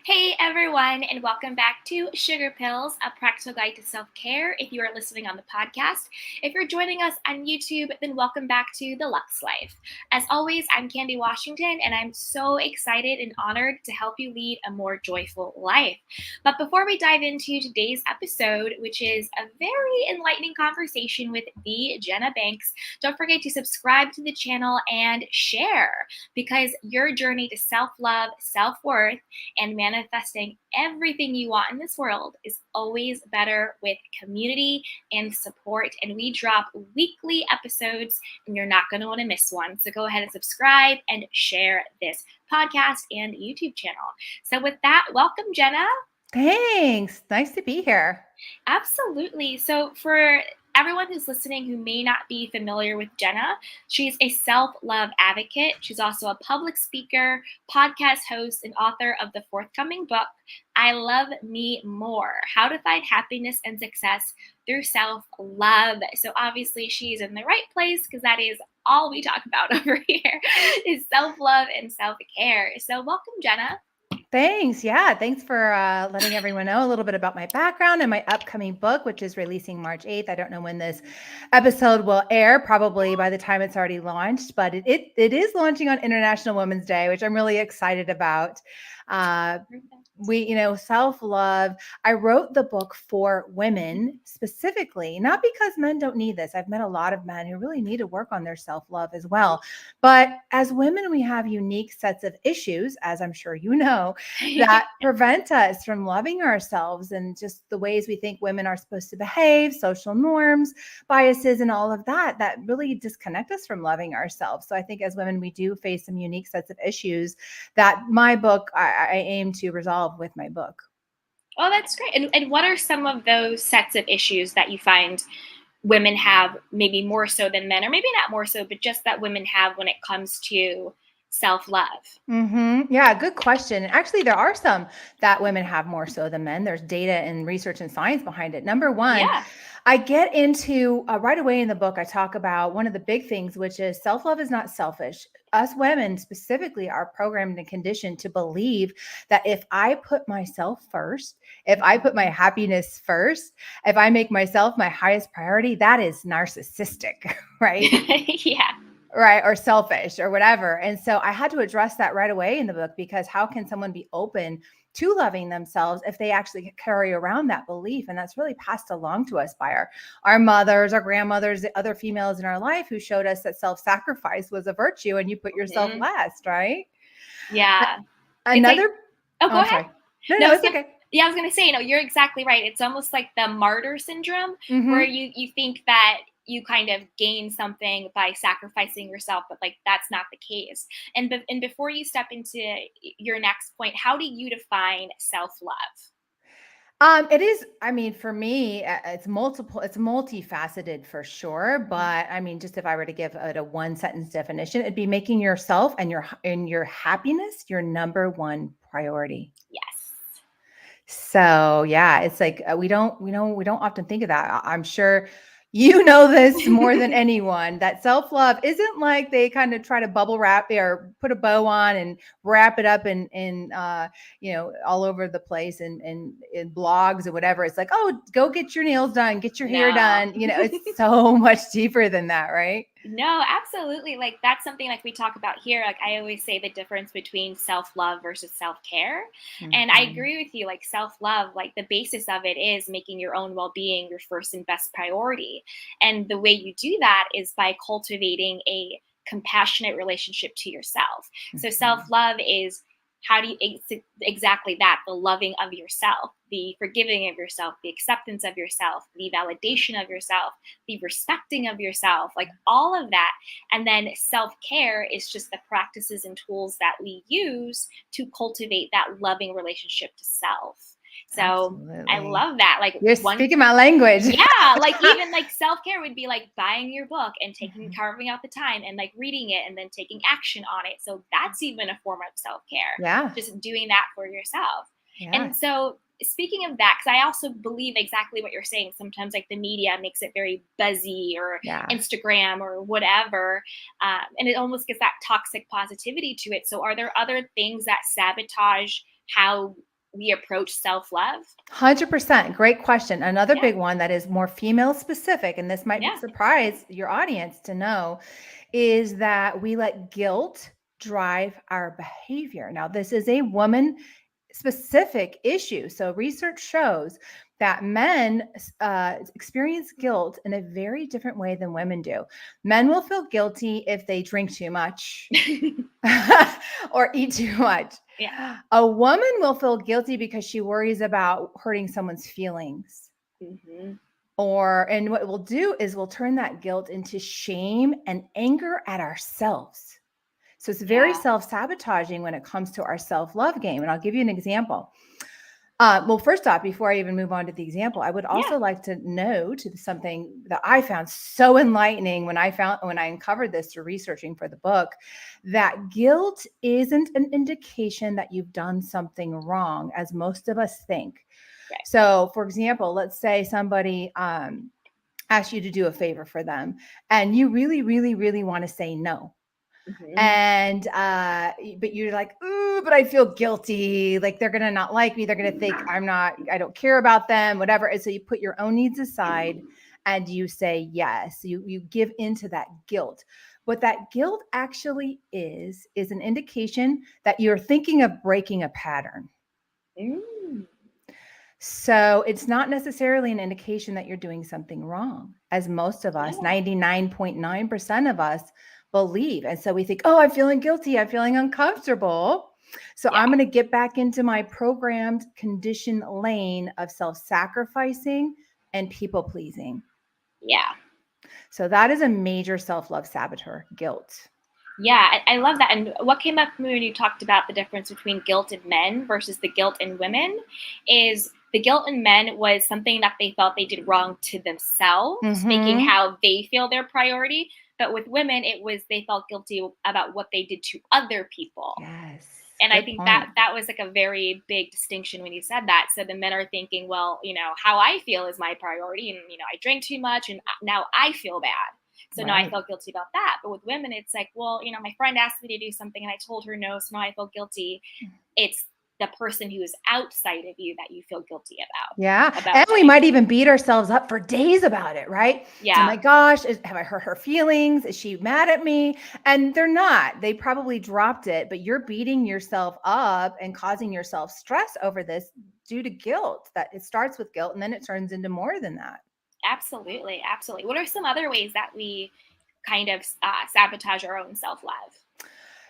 Hey everyone, and welcome back to Sugar Pills, a practical guide to self-care if you are listening on the podcast. If you're joining us on YouTube, then welcome back to The Lux Life. As always, I'm Candy Washington, and I'm so excited and honored to help you lead a more joyful life. But before we dive into today's episode, which is a very enlightening conversation with the Jenna Banks, don't forget to subscribe to the channel and share, because your journey to self-love, self-worth, and manifesting everything you want in this world is always better with community and support. And we drop weekly episodes, and you're not going to want to miss one. So go ahead and subscribe and share this podcast and YouTube channel. So with that, welcome, Jenna. Thanks. Nice to be here. Absolutely. So for everyone who's listening who may not be familiar with Jenna, she's a self-love advocate. She's also a public speaker, podcast host, and author of the forthcoming book, I Love Me More: How to Find Happiness and Success Through Self-Love. So obviously she's in the right place, because that is all we talk about over here is self-love and self-care. So welcome, Jenna. Thanks. Yeah. Thanks for letting everyone know a little bit about my background and my upcoming book, which is releasing March 8th. I don't know when this episode will air, probably by the time it's already launched, but it is launching on International Women's Day, which I'm really excited about. Self-love. I wrote the book for women specifically, not because men don't need this. I've met a lot of men who really need to work on their self-love as well. But as women, we have unique sets of issues, as I'm sure you know, that prevent us from loving ourselves, and just the ways we think women are supposed to behave, social norms, biases, and all of that really disconnect us from loving ourselves. So I think as women, we do face some unique sets of issues that my book, I aim to resolve with my book. Oh, that's great. And what are some of those sets of issues that you find women have, maybe more so than men, or maybe not more so, but just that women have when it comes to self-love? Yeah, good question. Actually, there are some that women have more so than men. There's data and research and science behind it. Number one, Yeah. I get into right away in the book, I talk about one of the big things, which is self-love is not selfish. Us women specifically are programmed and conditioned to believe that if I put myself first, if I put my happiness first, if I make myself my highest priority, that is narcissistic, right? Yeah. Right, or selfish or whatever. And so I had to address that right away in the book, because how can someone be open to loving themselves if they actually carry around that belief? And that's really passed along to us by our mothers, our grandmothers, the other females in our life who showed us that self-sacrifice was a virtue and you put yourself Mhm. last, right? Yeah. It's like, Another, oh, oh, go I'm ahead. sorry. No, No, no, it's okay. yeah, I was gonna say, no, you're exactly right. It's almost like the martyr syndrome, where Mm-hmm. you think that you kind of gain something by sacrificing yourself, but like that's not the case. And before you step into your next point, how do you define self-love? It is, I mean, for me, it's multifaceted for sure. But I mean, just if I were to give it a one sentence definition, it'd be making yourself and your happiness your number one priority. Yes. So yeah, it's like we don't often think of that. I'm sure you know this more than anyone, that self-love isn't like they kind of try to bubble wrap or put a bow on and wrap it up in all over the place in blogs or whatever. It's like, oh, go get your nails done, get your hair No. done. It's so much deeper than that, right? No, absolutely. Like that's something like we talk about here. Like I always say the difference between self-love versus self-care. And I Mhm. agree with you, like self-love, like the basis of it is making your own well-being your first and best priority. And the way you do that is by cultivating a compassionate relationship to yourself. So Mhm. self-love is how do you exactly that, the loving of yourself, the forgiving of yourself, the acceptance of yourself, the validation of yourself, the respecting of yourself, like all of that. And then self care is just the practices and tools that we use to cultivate that loving relationship to self. So I Absolutely. love that. Like You're one, speaking my language. yeah, like even like self care would be like buying your book and carving out the time and like reading it and then taking action on it. So that's even a form of self care, Yeah. just doing that for yourself. Yeah. And so speaking of that, because I also believe exactly what you're saying. Sometimes like the media makes it very buzzy, or Yeah. Instagram or whatever, and it almost gets that toxic positivity to it. So are there other things that sabotage how we approach self-love? 100%. Great question. Another Yeah. big one that is more female specific, and this might Yeah. surprise your audience to know, is that we let guilt drive our behavior. Now, this is a woman specific issue. So, research shows that men experience guilt in a very different way than women do. Men will feel guilty if they drink too much or eat too much. Yeah. A woman will feel guilty because she worries about hurting someone's feelings. Mm-hmm. And what we'll do is we'll turn that guilt into shame and anger at ourselves. So it's very Yeah. self-sabotaging when it comes to our self-love game. And I'll give you an example. Well, first off, before I even move on to the example, I would also like to note something that I found so enlightening when I uncovered this through researching for the book, that guilt isn't an indication that you've done something wrong, as most of us think. Right. So, for example, let's say somebody asks you to do a favor for them, and you really, really, really want to say no. Mm-hmm. And but you're like, ooh, but I feel guilty, like they're gonna not like me, they're gonna think I don't care about them, whatever. And so you put your own needs aside and you say yes. You give into that guilt. What that guilt actually is an indication that you're thinking of breaking a pattern. Mm. So it's not necessarily an indication that you're doing something wrong, as most of us, 99.9% of us, believe. And so we think, oh, I'm feeling guilty, I'm feeling uncomfortable. So I'm going to get back into my programmed, conditioned lane of self-sacrificing and people pleasing. Yeah. So that is a major self-love saboteur, guilt. Yeah, I love that. And what came up when you talked about the difference between guilt in men versus the guilt in women is the guilt in men was something that they felt they did wrong to themselves, making how they feel their priority. But with women, it was they felt guilty about what they did to other people. Yes. And I think that was like a very big distinction when you said that. So the men are thinking, well, how I feel is my priority. And, I drank too much and now I feel bad. So now I feel guilty about that. But with women, it's like, well, my friend asked me to do something and I told her no. So now I feel guilty. It's the person who is outside of you that you feel guilty about. Yeah. And we might even beat ourselves up for days about it, right? Yeah. So, oh my gosh, have I hurt her feelings? Is she mad at me? And they're not. They probably dropped it, but you're beating yourself up and causing yourself stress over this due to guilt. That it starts with guilt and then it turns into more than that. Absolutely. Absolutely. What are some other ways that we kind of sabotage our own self-love?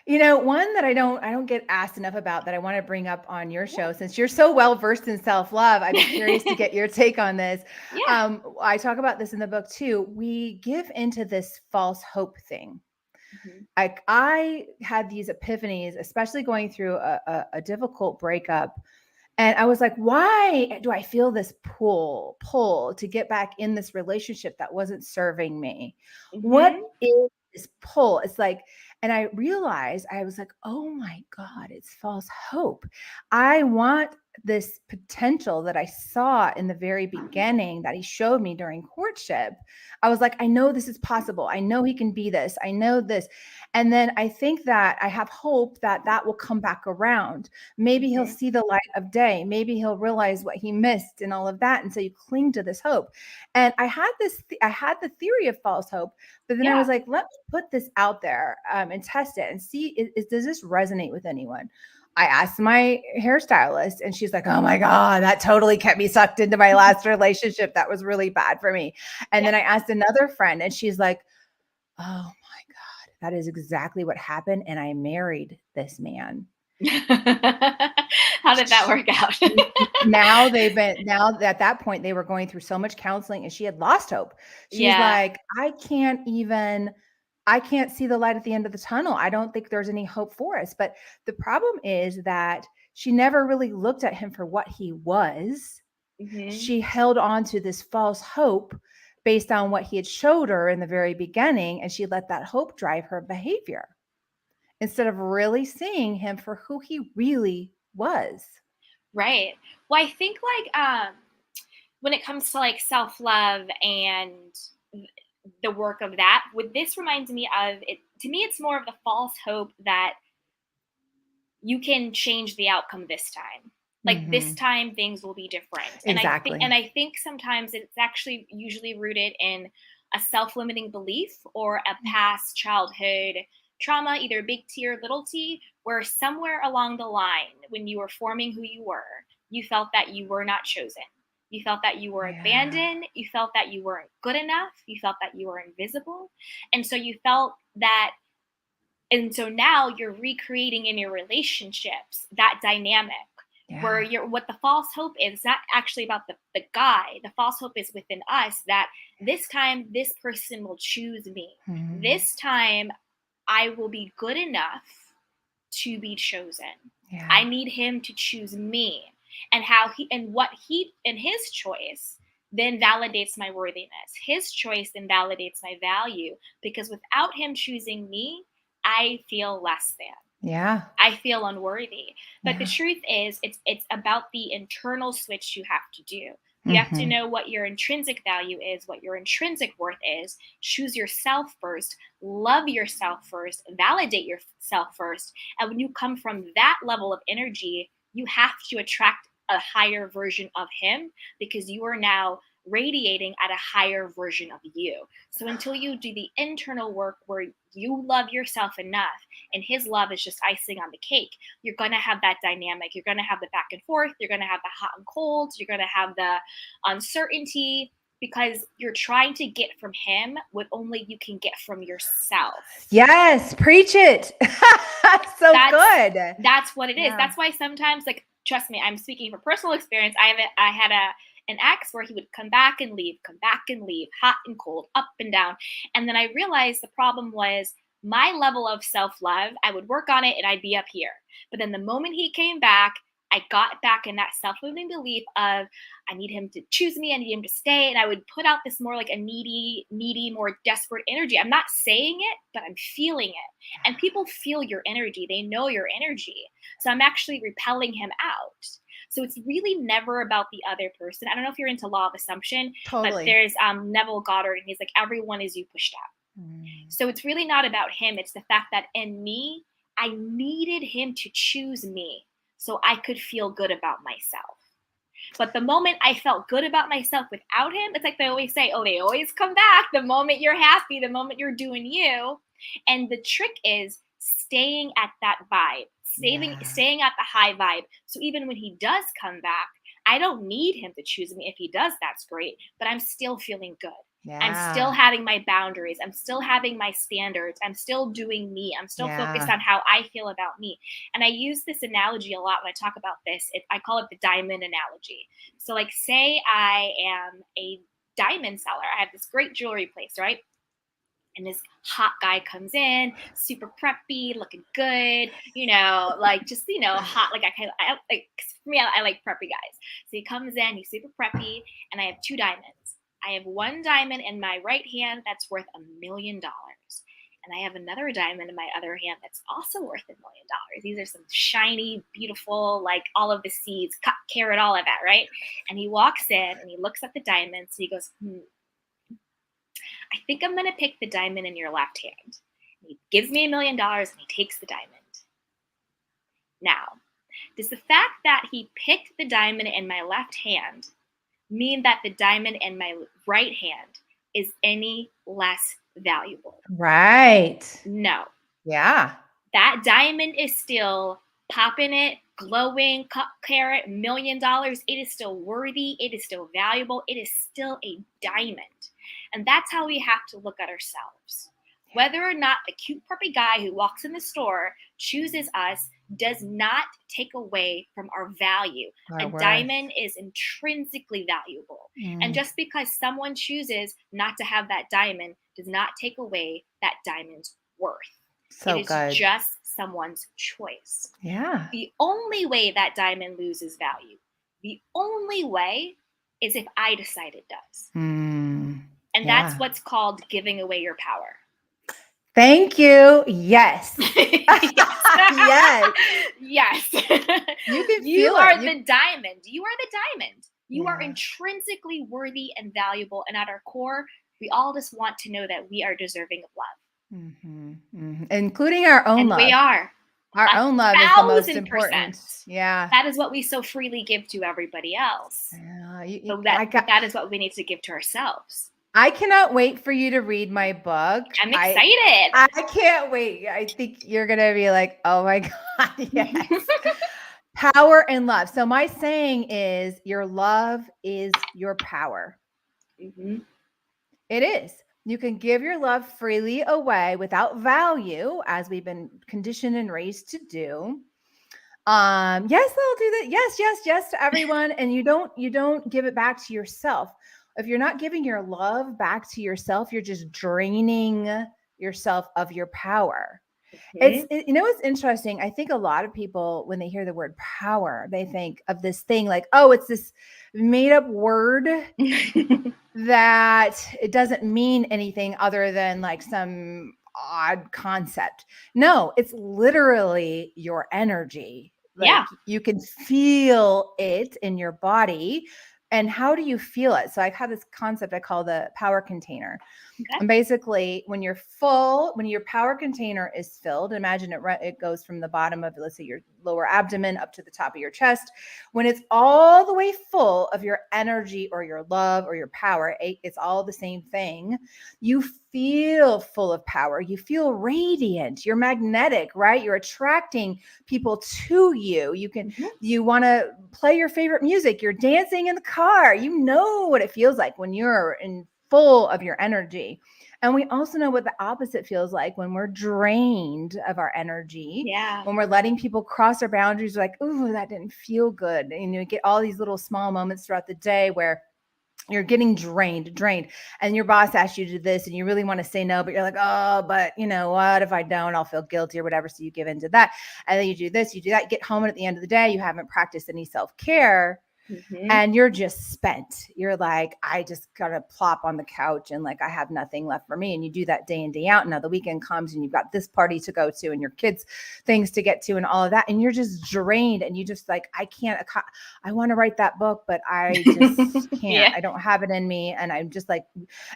One that I don't get asked enough about that I want to bring up on your show, since you're so well versed in self-love, I'd be curious to get your take on this. Yeah. I talk about this in the book too. We give into this false hope thing. Mm-hmm. I had these epiphanies, especially going through a difficult breakup. And I was like, why do I feel this pull to get back in this relationship that wasn't serving me? Mm-hmm. What is this pull? It's like, and I realized, I was like, oh my God, it's false hope. I want this potential that I saw in the very beginning that he showed me during courtship. I was like, I know this is possible. I know he can be this. I know this. And then I think that I have hope that that will come back around. Maybe he'll see the light of day. Maybe he'll realize what he missed and all of that. And so you cling to this hope. And I had the theory of false hope, but then I was like, let me put this out there and test it and see, does this resonate with anyone? I asked my hairstylist and she's like, oh my God, that totally kept me sucked into my last relationship. That was really bad for me. And then I asked another friend and she's like, oh my God, that is exactly what happened. And I married this man. How did that work out? Now at that point, they were going through so much counseling and she had lost hope. She's like, I can't see the light at the end of the tunnel. I don't think there's any hope for us. But the problem is that she never really looked at him for what he was. Mm-hmm. She held on to this false hope based on what he had showed her in the very beginning. And she let that hope drive her behavior instead of really seeing him for who he really was. Right. Well, I think when it comes to self-love and the work of that, what this reminds me of, to me, it's more of the false hope that you can change the outcome this time. Like this Mhm. time things will be different. Exactly. And I think sometimes it's actually usually rooted in a self-limiting belief or a past childhood trauma, either big T or little t, where somewhere along the line, when you were forming who you were, you felt that you were not chosen. You felt that you were Yeah. abandoned. You felt that you weren't good enough. You felt that you were invisible. And so you felt that, and so now you're recreating in your relationships that dynamic where Yeah. you're, what the false hope is not actually about the guy. The false hope is within us that this time this person will choose me. Mhm. This time I will be good enough to be chosen. I Yeah. need him to choose me. And how he, and what he, and his choice then validates my worthiness. His choice then validates my value, because without him choosing me, I feel less than. Yeah. I feel unworthy. But the Yeah. truth is, it's about the internal switch you have to do. You have to Mhm. know what your intrinsic value is, what your intrinsic worth is. Choose yourself first, love yourself first, validate yourself first. And when you come from that level of energy, you have to attract a higher version of him, because you are now radiating at a higher version of you. So until you do the internal work where you love yourself enough and his love is just icing on the cake, you're going to have that dynamic. You're going to have the back and forth. You're going to have the hot and cold. You're going to have the uncertainty, because you're trying to get from him what only you can get from yourself. Yes, preach it. So That's good. that's what it is. Yeah. That's why sometimes, like, trust me, I'm speaking from personal experience. I had an ex where he would come back and leave, come back and leave, hot and cold, up and down. And then I realized the problem was my level of self-love. I would work on it and I'd be up here. But then the moment he came back, I got back in that self-limiting belief of I need him to choose me, I need him to stay. And I would put out this more like a needy, more desperate energy. I'm not saying it, but I'm feeling it. And people feel your energy, they know your energy. So I'm actually repelling him out. So it's really never about the other person. I don't know if you're into law of assumption, but Totally. there's Neville Goddard, and he's like, everyone is you pushed out. Mm. So it's really not about him. It's the fact that in me, I needed him to choose me so I could feel good about myself. But the moment I felt good about myself without him, it's like they always say, oh, they always come back the moment you're happy, the moment you're doing you. And the trick is staying at that vibe, Yeah. staying at the high vibe. So even when he does come back, I don't need him to choose me. If he does, that's great. But I'm still feeling good. I'm still Yeah. having my boundaries. I'm still having my standards. I'm still doing me. I'm still focused Yeah. on how I feel about me. And I use this analogy a lot when I talk about this. I call it the diamond analogy. So, like, say I am a diamond seller. I have this great jewelry place, right? And this hot guy comes in, super preppy, looking good, like just hot. Like I like for me, I like preppy guys. So he comes in, he's super preppy, and I have two diamonds. I have one diamond in my right hand that's worth $1 million, and I have another diamond in my other hand that's also worth $1 million. These are some shiny, beautiful, like all of the seeds, cut, carrot, all of that, right? And he walks in and he looks at the diamonds. And he goes, I think I'm going to pick the diamond in your left hand. And he gives me $1 million and he takes the diamond. Now, does the fact that he picked the diamond in my left hand mean that the diamond in my right hand is any less valuable? Right. No. Yeah. That diamond is still popping it, glowing, cut, carrot, $1 million. It is still worthy. It is still valuable. It is still a diamond. And that's how we have to look at ourselves. Whether or not the cute preppy guy who walks in the store chooses us does not take away from our value. Our A worth. diamond is intrinsically valuable. And Mm. just because someone chooses not to have that diamond does not take away that diamond's worth. So It is good. just someone's choice. Yeah. The only way that diamond loses value, the only way is if I decide it does. Mm. And that's what's called giving away your power. Thank you. Yes. Yes. Yes. You can You feel are it. the diamond. You are the diamond. You are Yeah. intrinsically worthy and valuable. And at our core, we all just want to know that we are deserving of love. Mm-hmm. Mm-hmm. Including our own And love. we are. Our own love is the most 1,000%. important. Yeah. That is what we so freely give to everybody else. So that is what we need to give to ourselves. I cannot wait for you to read my book. I'm excited. I can't wait. I think you're going to be like, oh my God, yes. Power and love. So my saying is your love is your power. Mm-hmm. It is. You can give your love freely away without value, as we've been conditioned and raised to do. Yes, I'll do that. Yes to everyone. And you don't give it back to yourself. If you're not giving your love back to yourself, you're just draining yourself of your power. You know what's interesting? I think a lot of people, when they hear the word power, they think of this thing like, oh, it's this made up word that it doesn't mean anything other than like some odd concept. No, it's literally your energy. Like you can feel it in your body. And how do you feel it? So I have this concept I call the power container. Okay. And basically, when you're full, when your power container is filled, imagine it goes from the bottom of, let's say, your lower abdomen up to the top of your chest. When it's all the way full of your energy or your love or your power, it's all the same thing. You feel full of power. You feel radiant. You're magnetic, right? You're attracting people to you. You want to play your favorite music. You're dancing in the car. You know what it feels like when you're in full of your energy. And we also know what the opposite feels like when we're drained of our energy. Yeah. When we're letting people cross our boundaries, like, ooh, that didn't feel good. And you get all these little small moments throughout the day where you're getting drained, and your boss asks you to do this and you really want to say no, but you're like, oh, but you know what, if I don't, I'll feel guilty or whatever. So you give into that. And then you do this, you do that, you get home, and at the end of the day, you haven't practiced any self-care. And you're just spent. You're like, I just gotta plop on the couch and like I have nothing left for me. And you do that day in, day out. And now the weekend comes and you've got this party to go to and your kids things to get to and all of that. And you're just drained and you just like, I want to write that book, but I just can't. I don't have it in me. And I'm just like,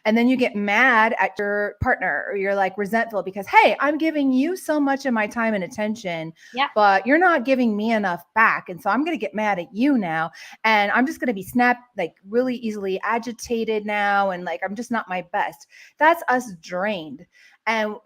and then you get mad at your partner or you're like resentful because, hey, I'm giving you so much of my time and attention, but you're not giving me enough back. And so I'm going to get mad at you now. And I'm just going to be like really easily agitated now. And like, I'm just not my best. That's us drained. And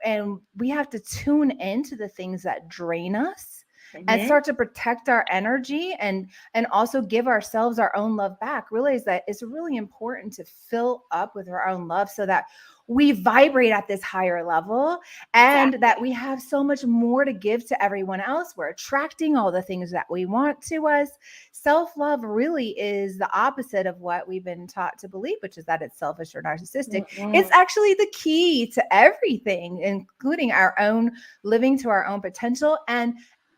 we have to tune into the things that drain us and start to protect our energy and also give ourselves our own love back. Realize that it's really important to fill up with our own love so that we vibrate at this higher level and that we have so much more to give to everyone else. We're attracting all the things that we want to us. Self-love really is the opposite of what we've been taught to believe, which is that it's selfish or narcissistic. It's actually the key to everything, including our own living to our own potential and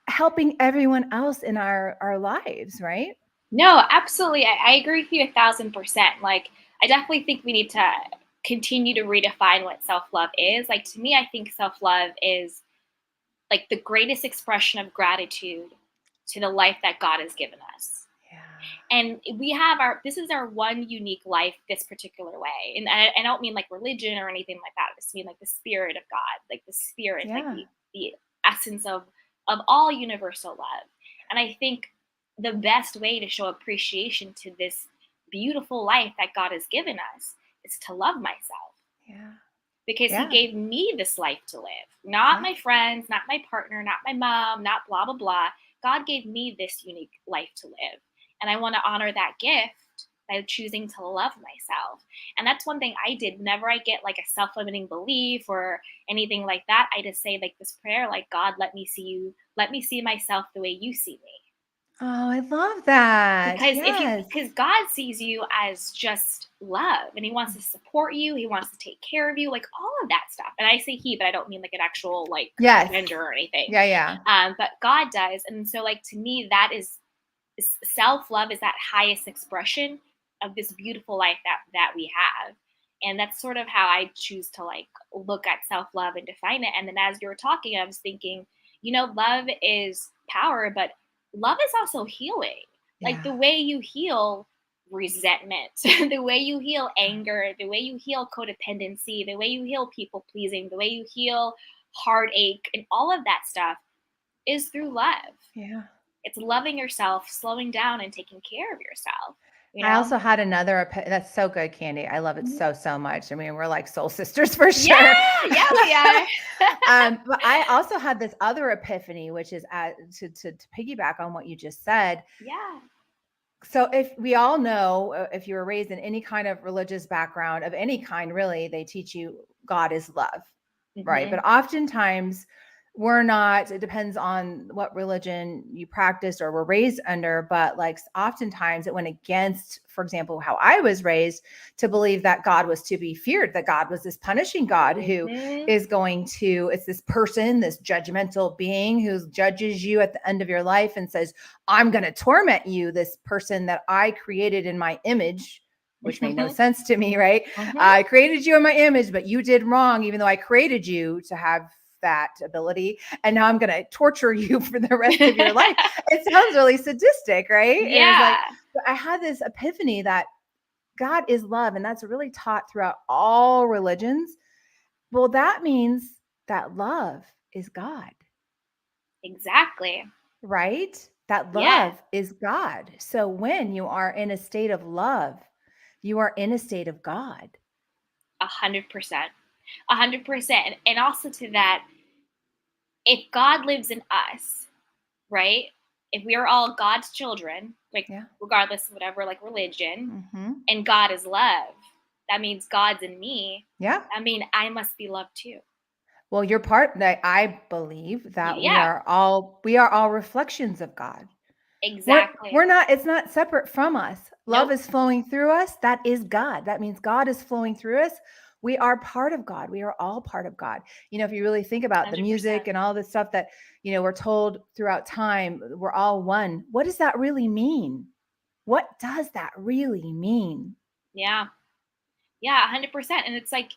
helping everyone else in our lives, right? No, absolutely. I agree with you 1,000%. Like, I definitely think we need to continue to redefine what self-love is. Like, to me, I think self-love is like the greatest expression of gratitude to the life that God has given us. Yeah. And we have this is our one unique life this particular way. And I don't mean like religion or anything like that. I just mean like the spirit of God, like the spirit, like the essence of all universal love. And I think the best way to show appreciation to this beautiful life that God has given us is to love myself. Yeah. Because he gave me this life to live, not my friends, not my partner, not my mom, not blah, blah, blah. God gave me this unique life to live. And I want to honor that gift by choosing to love myself. And that's one thing I did. Whenever I get like a self-limiting belief or anything like that, I just say like this prayer, like, God, let me see you. Let me see myself the way you see me. Oh, I love that. Because because God sees you as just love and he wants to support you. He wants to take care of you, like all of that stuff. And I say he, but I don't mean like an actual like gender or anything. Yeah. But God does. And so like to me, that is self-love is that highest expression of this beautiful life that we have. And that's sort of how I choose to like look at self-love and define it. And then as you were talking, I was thinking, you know, love is power, but love is also healing. Like the way you heal resentment, the way you heal anger, the way you heal codependency, the way you heal people pleasing, the way you heal heartache and all of that stuff is through love. Yeah. It's loving yourself, slowing down, and taking care of yourself, you I know? also had another that's so good, Candy. I love it so, so much. I mean, we're like soul sisters for Yeah, sure. yeah, we are. But I also had this other epiphany, which is to piggyback on what you just said. Yeah. So if we all know, if you were raised in any kind of religious background of any kind, really, they teach you God is love, right? Mm-hmm. But oftentimes we're not, it depends on what religion you practiced or were raised under, but like oftentimes it went against, for example, how I was raised to believe that God was to be feared, that God was this punishing God who Mm-hmm. is going to, it's this person, this judgmental being who judges you at the end of your life and says, I'm going to torment you, this person that I created in my image, which made no sense to me, right? Mm-hmm. I created you in my image, but you did wrong, even though I created you to have that ability. And now I'm going to torture you for the rest of your life. It sounds really sadistic, right? And it's Yeah. like, I had this epiphany that God is love. And that's really taught throughout all religions. Well, that means that love is God. Exactly. Right? That Yeah. love is God. So when you are in a state of love, you are in a state of God. 100%. 100%. And also to that, if God lives in us, right? If we are all God's children, like Yeah. regardless of whatever like religion, Mm-hmm. and God is love, that means God's in me. Yeah. I mean, I must be loved too. Well, your part that I believe that we Yeah, are all reflections of God. We're exactly. not, it's not separate from us. Love Nope. is flowing through us. That is God. That means God is flowing through us. We are part of God. We are all part of God. If you really think about the 100%. music and all the stuff that, we're told throughout time, we're all one. What does that really mean? What does that really mean? Yeah. Yeah, 100%. And it's like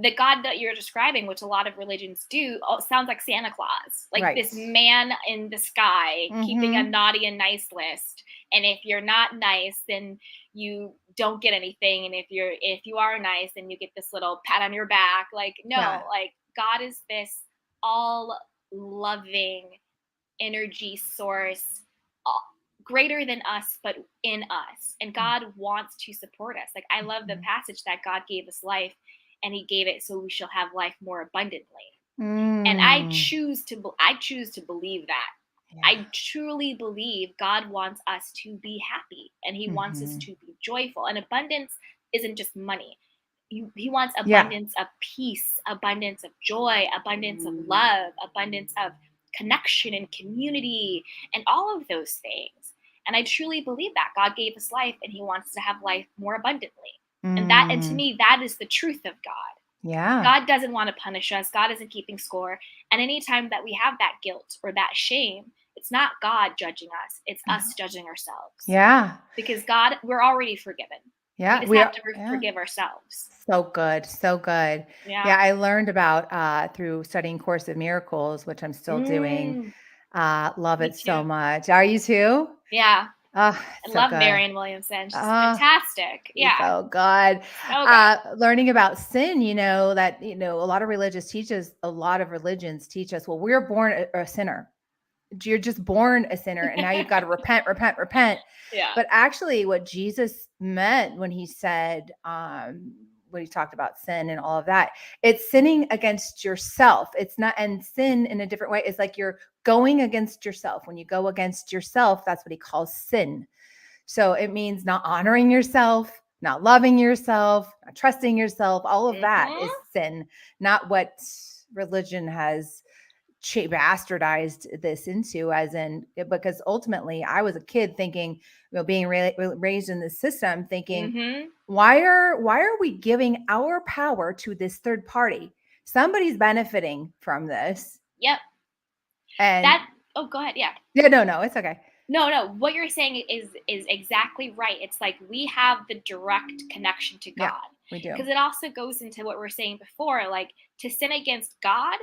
the God that you're describing, which a lot of religions do, sounds like Santa Claus, like Right. this man in the sky keeping a Mm-hmm. naughty and nice list. And if you're not nice, then you don't get anything. And if you are nice, then you get this little pat on your back. Like, Yeah. no, like God is this all loving energy source, uh, greater than us, but in us. And God wants to support us. Like, I love the passage that God gave us life and he gave it so we shall have life more abundantly. And I Mm. choose to believe that. Yeah. I truly believe God wants us to be happy and he wants us Mm-hmm. to be joyful. And abundance isn't just money. He wants Yeah. abundance of peace, abundance of joy, abundance of love, abundance of connection and community, and all of those things. And I truly believe that God gave us life and he wants to have life more abundantly. And to Mm. me, that is the truth of God. Yeah. God doesn't want to punish us. God isn't keeping score. And anytime that we have that guilt or that shame, it's not God judging us. It's us judging ourselves. Yeah. Because God, we're already forgiven. We Yeah. just We have are. to Yeah. forgive ourselves. So good. So good. Yeah. Yeah. I learned about through studying Course of Miracles, which I'm still doing. Mm, Love me it so too. much. Are you too? Yeah. Oh, I so love good. Marianne Williamson. She's Oh, fantastic. she's Yeah. so good. So good. Learning about sin, that, a lot of a lot of religions teach us, well, we're born a sinner. You're just born a sinner and now you've got to repent, repent, repent. Yeah. But actually what Jesus meant when he said, when he talked about sin and all of that, it's sinning against yourself. It's not, and sin in a different way is like you're going against yourself. When you go against yourself, that's what he calls sin. So it means not honoring yourself, not loving yourself, not trusting yourself. All of that is sin, not what religion has bastardized this into, as in, because ultimately I was a kid thinking, being raised in this system thinking, Mm-hmm. why are we giving our power to this third party? Somebody's benefiting from this. Yep. And oh, go ahead. Yeah. yeah, no, it's okay. No. What you're saying is exactly right. It's like we have the direct connection to God. Yeah, we do. Because it also goes into what we're saying before, like to sin against God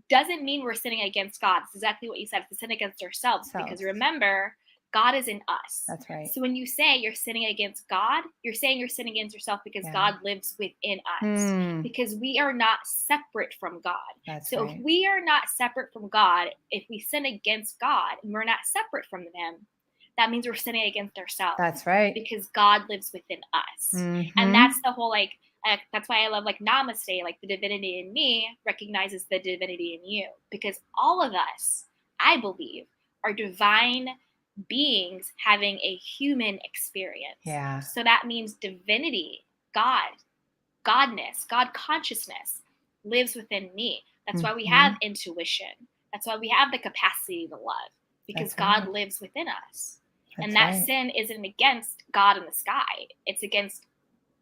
doesn't mean we're sinning against God. It's exactly what you said. It's to sin against ourselves. Because remember, God is in us. That's right. So when you say you're sinning against God, you're saying you're sinning against yourself because God lives within us. Because we are not separate from God. That's so right. if we are not separate from God, if we sin against God and we're not separate from him, that means we're sinning against ourselves. That's right. Because God lives within us. And that's the whole, like, that's why I love, like, namaste, like the divinity in me recognizes the divinity in you. Because all of us, I believe, are divine beings having a human experience. Yeah. So that means divinity, God, Godness, God consciousness lives within me. That's why we have intuition. That's why we have the capacity to love, because God lives within us. And that sin isn't against God in the sky. It's against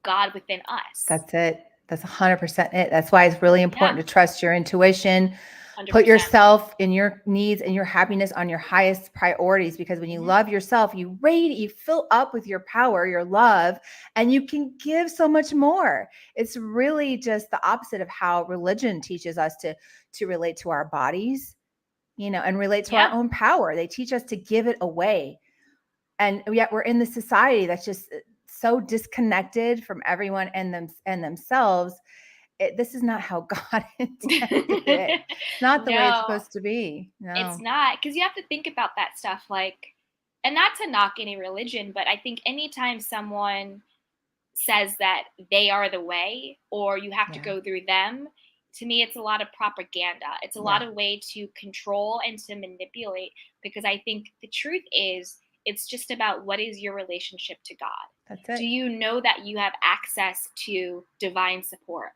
God within us. That's it. That's 100% it. That's why it's really important to trust your intuition. 100%. Put yourself and your needs and your happiness on your highest priorities, because when you love yourself, you fill up with your power, your love, and you can give so much more. It's really just the opposite of how religion teaches us to relate to our bodies, and relate to our own power. They teach us to give it away. And yet we're in this society that's just so disconnected from everyone and themselves. This is not how God intended it. It's not the way it's supposed to be. No. It's not, because you have to think about that stuff, like, and not to knock any religion, but I think anytime someone says that they are the way, or you have to go through them, to me, it's a lot of propaganda. It's a lot of way to control and to manipulate, because I think the truth is, it's just about what is your relationship to God. That's it. Do you know that you have access to divine support,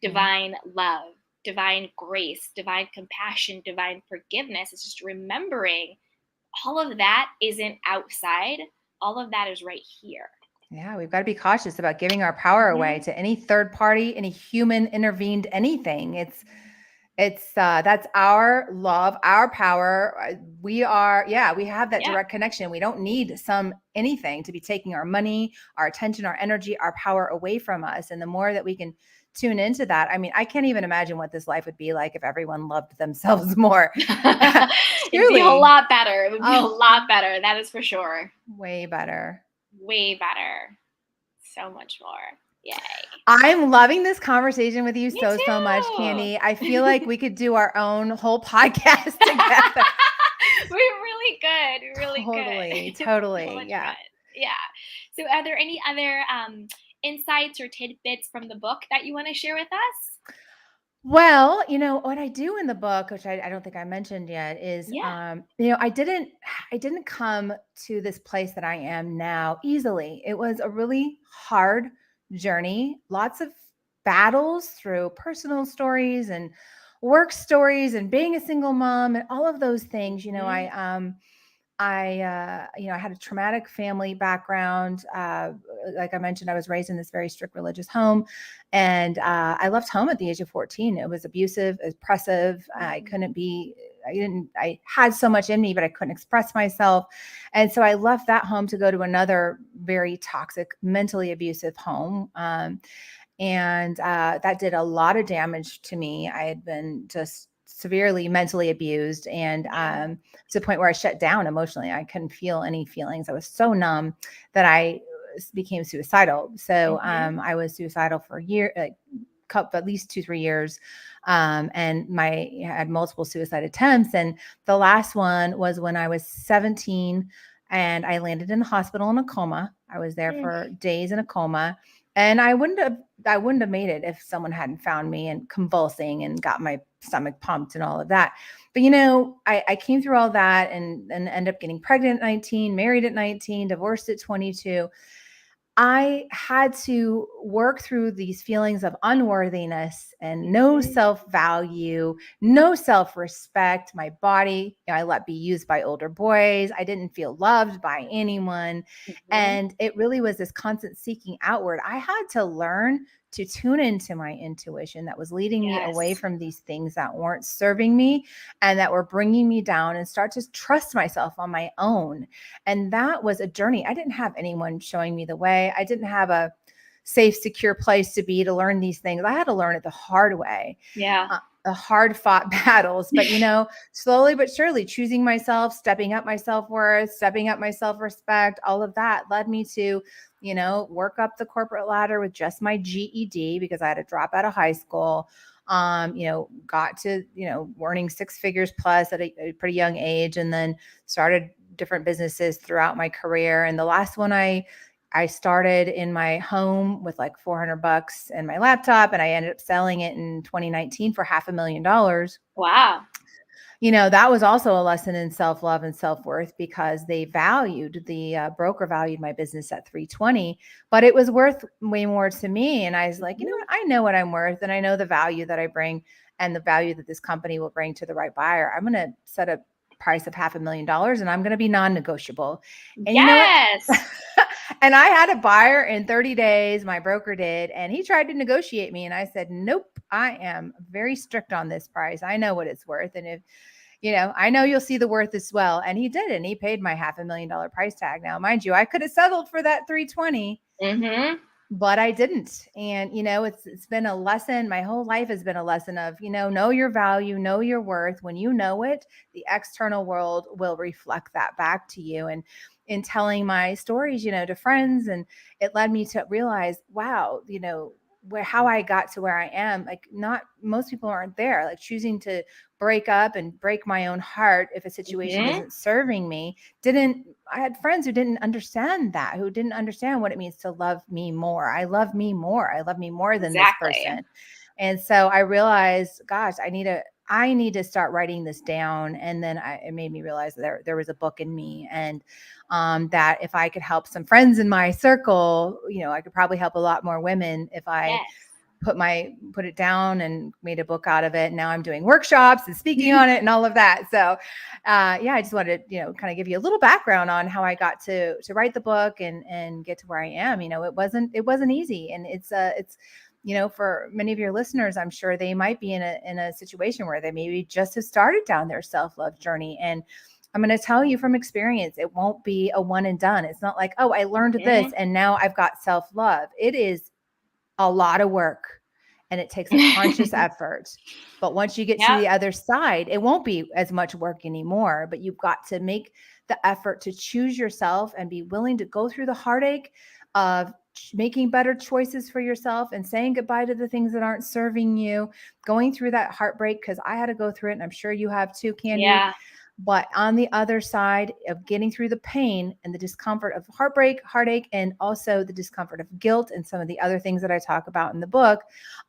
divine love, divine grace, divine compassion, divine forgiveness? It's just remembering all of that isn't outside. All of that is right here. Yeah, we've got to be cautious about giving our power away to any third party, any human intervened anything. That's our love, our power. We have that direct connection. We don't need anything to be taking our money, our attention, our energy, our power away from us. And the more that we can tune into that, I mean, I can't even imagine what this life would be like if everyone loved themselves more. It'd be a lot better. It would be a lot better. That is for sure. Way better. Way better. So much more. Yay. I'm loving this conversation with you so much, Candy. I feel like we could do our own whole podcast together. We're really good. Really good. Totally. Yeah. So are there any other insights or tidbits from the book that you want to share with us? Well, what I do in the book, which I don't think I mentioned yet, is, I didn't come to this place that I am now easily. It was a really hard journey, lots of battles through personal stories and work stories and being a single mom and all of those things. I had a traumatic family background. Like I mentioned, I was raised in this very strict religious home, and I left home at the age of 14. It was abusive, oppressive. I had so much in me, but I couldn't express myself. And so I left that home to go to another very toxic, mentally abusive home. And that did a lot of damage to me. I had been just severely mentally abused, and to the point where I shut down emotionally. I couldn't feel any feelings. I was so numb that I became suicidal. So I was suicidal for a year, at least 2-3 years. And I had multiple suicide attempts. And the last one was when I was 17, and I landed in the hospital in a coma. I was there for days in a coma. And I wouldn't have made it if someone hadn't found me and convulsing and got my stomach pumped and all of that. But, I came through all that and ended up getting pregnant at 19, married at 19, divorced at 22. I had to work through these feelings of unworthiness and no self-value, no self-respect. My body, I let be used by older boys. I didn't feel loved by anyone. And it really was this constant seeking outward. I had to learn to tune into my intuition that was leading me away from these things that weren't serving me and that were bringing me down, and start to trust myself on my own. And that was a journey. I didn't have anyone showing me the way. I didn't have a safe, secure place to learn these things. I had to learn it the hard way. Yeah. hard fought battles, but slowly but surely choosing myself, stepping up my self-worth, stepping up my self-respect, all of that led me to, work up the corporate ladder with just my GED because I had to drop out of high school. Got to, earning six figures plus at a pretty young age, and then started different businesses throughout my career. And the last one I started in my home with like $400 and my laptop, and I ended up selling it in 2019 for $500,000. Wow. That was also a lesson in self-love and self-worth because the broker valued my business at 320, but it was worth way more to me. And I was like, what? I know what I'm worth, and I know the value that I bring and the value that this company will bring to the right buyer. I'm going to set a price of $500,000 and I'm going to be non-negotiable. And yes. You know what? And I had a buyer in 30 days, my broker did, and he tried to negotiate me. And I said, nope, I am very strict on this price. I know what it's worth. And if, I know you'll see the worth as well. And he did. And he paid my $500,000 price tag. Now, mind you, I could have settled for that 320. Mm-hmm. But I didn't. And, it's been a lesson. My whole life has been a lesson of, know your value, know your worth. When you know it, the external world will reflect that back to you. And in telling my stories, to friends, and it led me to realize, wow, how I got to where I am, like not most people aren't there, like choosing to break up and break my own heart if a situation isn't serving me. I had friends who didn't understand that, who didn't understand what it means to love me more. I love me more. I love me more than this person. And so I realized, gosh, I need to start writing this down. And then it made me realize that there was a book in me, and that if I could help some friends in my circle, I could probably help a lot more women if I put it down and made a book out of it. And now I'm doing workshops and speaking on it and all of that. So I just wanted to, kind of give you a little background on how I got to write the book and get to where I am. It wasn't easy. And it's for many of your listeners, I'm sure they might be in a situation where they maybe just have started down their self-love journey. And I'm going to tell you from experience, it won't be a one and done. It's not like, oh, I learned this and now I've got self-love. It is a lot of work, and it takes a conscious effort. But once you get to the other side, it won't be as much work anymore, but you've got to make the effort to choose yourself and be willing to go through the heartache of making better choices for yourself and saying goodbye to the things that aren't serving you, going through that heartbreak, because I had to go through it, and I'm sure you have too, Candy. Yeah. But on the other side of getting through the pain and the discomfort of heartache, and also the discomfort of guilt and some of the other things that I talk about in the book,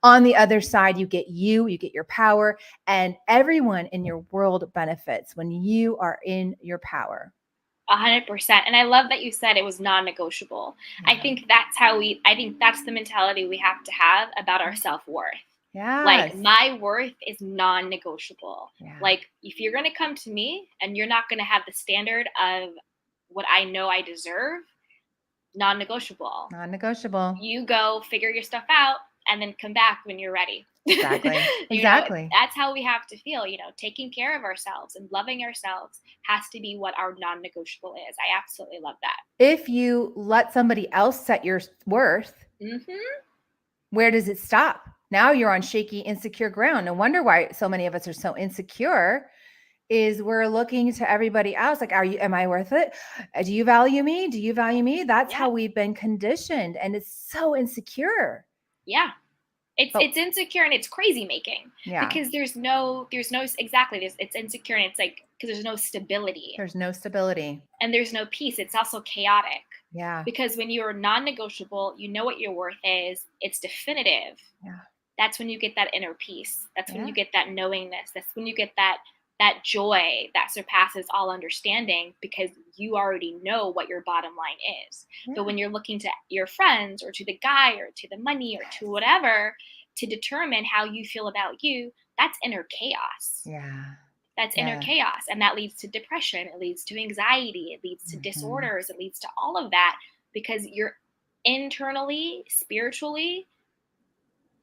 on the other side, you get your power, and everyone in your world benefits when you are in your power. 100%. And I love that you said it was non-negotiable. Yeah. I think that's the mentality we have to have about our self-worth. Yeah. Like, my worth is non-negotiable. Yeah. Like, if you're going to come to me and you're not going to have the standard of what I know I deserve, non-negotiable. Non-negotiable. You go figure your stuff out and then come back when you're ready. Exactly. Exactly. That's how we have to feel, taking care of ourselves and loving ourselves has to be what our non-negotiable is. I absolutely love that. If you let somebody else set your worth, where does it stop? Now you're on shaky, insecure ground. No wonder why so many of us are so insecure, is we're looking to everybody else. Like, am I worth it? Do you value me? Do you value me? That's how we've been conditioned. And it's so insecure. Yeah. It's insecure, and it's crazy making. Yeah. Because it's insecure, and it's like, because there's no stability. There's no stability. And there's no peace. It's also chaotic. Yeah. Because when you're non-negotiable, you know what your worth is. It's definitive. Yeah. That's when you get that inner peace. That's when you get that knowingness. That's when you get that joy that surpasses all understanding, because you already know what your bottom line is. Yeah. But when you're looking to your friends or to the guy or to the money or to whatever to determine how you feel about you, that's inner chaos. Yeah. That's inner chaos. And that leads to depression. It leads to anxiety. It leads to disorders. It leads to all of that, because you're internally, spiritually,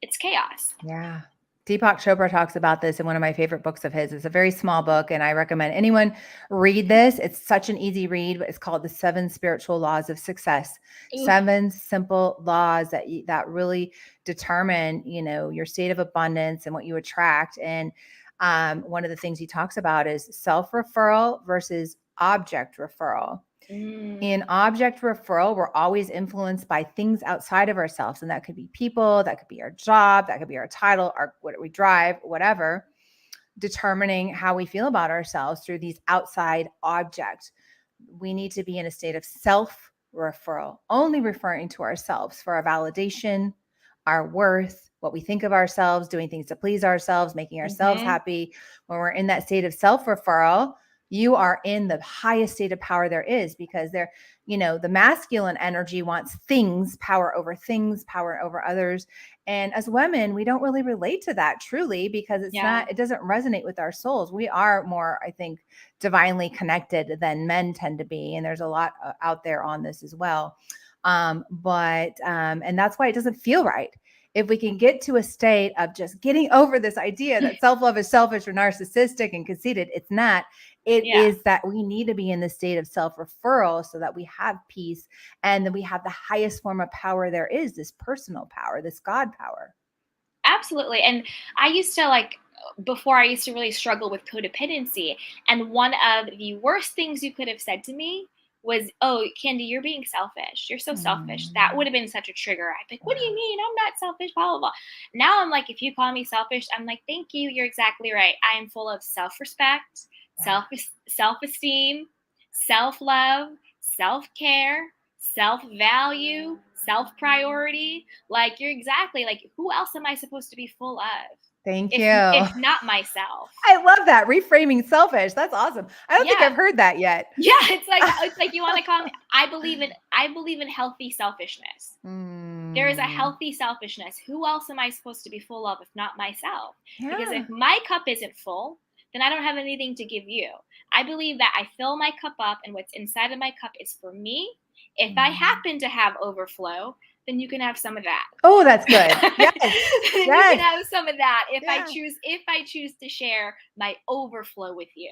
it's chaos. Yeah. Deepak Chopra talks about this in one of my favorite books of his. It's a very small book, and I recommend anyone read this. It's such an easy read, but it's called The 7 Spiritual Laws of Success. Ooh. 7 simple laws that really determine, your state of abundance and what you attract. And one of the things he talks about is self-referral versus object referral. In object referral, we're always influenced by things outside of ourselves. And that could be people, that could be our job, that could be our title, what we drive, whatever, determining how we feel about ourselves through these outside objects. We need to be in a state of self-referral, only referring to ourselves for our validation, our worth, what we think of ourselves, doing things to please ourselves, making ourselves happy. When we're in that state of self-referral, you are in the highest state of power there is, because the masculine energy wants power over others. And as women, we don't really relate to that truly, because it doesn't resonate with our souls. We are more, I think, divinely connected than men tend to be. And there's a lot out there on this as well. And that's why it doesn't feel right. If we can get to a state of just getting over this idea that self-love is selfish or narcissistic and conceited, it's not. It is that we need to be in the state of self-referral so that we have peace, and then we have the highest form of power there is, this personal power, this God power. Absolutely. And I used to before I used to really struggle with codependency. And one of the worst things you could have said to me was, "Oh, Candy, you're being selfish. You're so selfish." That would have been such a trigger. I'd be like, "What do you mean? I'm not selfish, blah, blah, blah." Now I'm like, if you call me selfish, I'm like, "Thank you. You're exactly right. I am full of self-respect, self-esteem, self-love, self-care, self-value, self-priority." Like, you're exactly who else am I supposed to be full of? Thank you. If not myself. I love that. Reframing selfish. That's awesome. I don't think I've heard that yet. Yeah, it's like you want to call me. I believe in healthy selfishness. There is a healthy selfishness. Who else am I supposed to be full of if not myself? Yeah. Because if my cup isn't full, then I don't have anything to give you. I believe that I fill my cup up, and what's inside of my cup is for me. If I happen to have overflow, then you can have some of that. Oh, that's good. Yes. You can have some of that if I choose to share my overflow with you.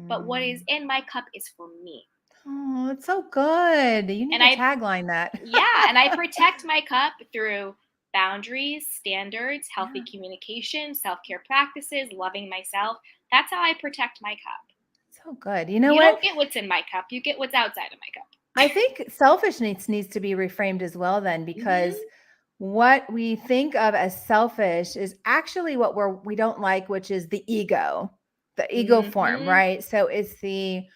But what is in my cup is for me. Oh, it's so good. You need to tagline that. Yeah, and I protect my cup through boundaries, standards, healthy communication, self-care practices, loving myself. That's how I protect my cup. So good. You know what? You don't get what's in my cup. You get what's outside of my cup. I think selfishness needs to be reframed as well then, because what we think of as selfish is actually what we don't like, which is the ego form, right? So it's the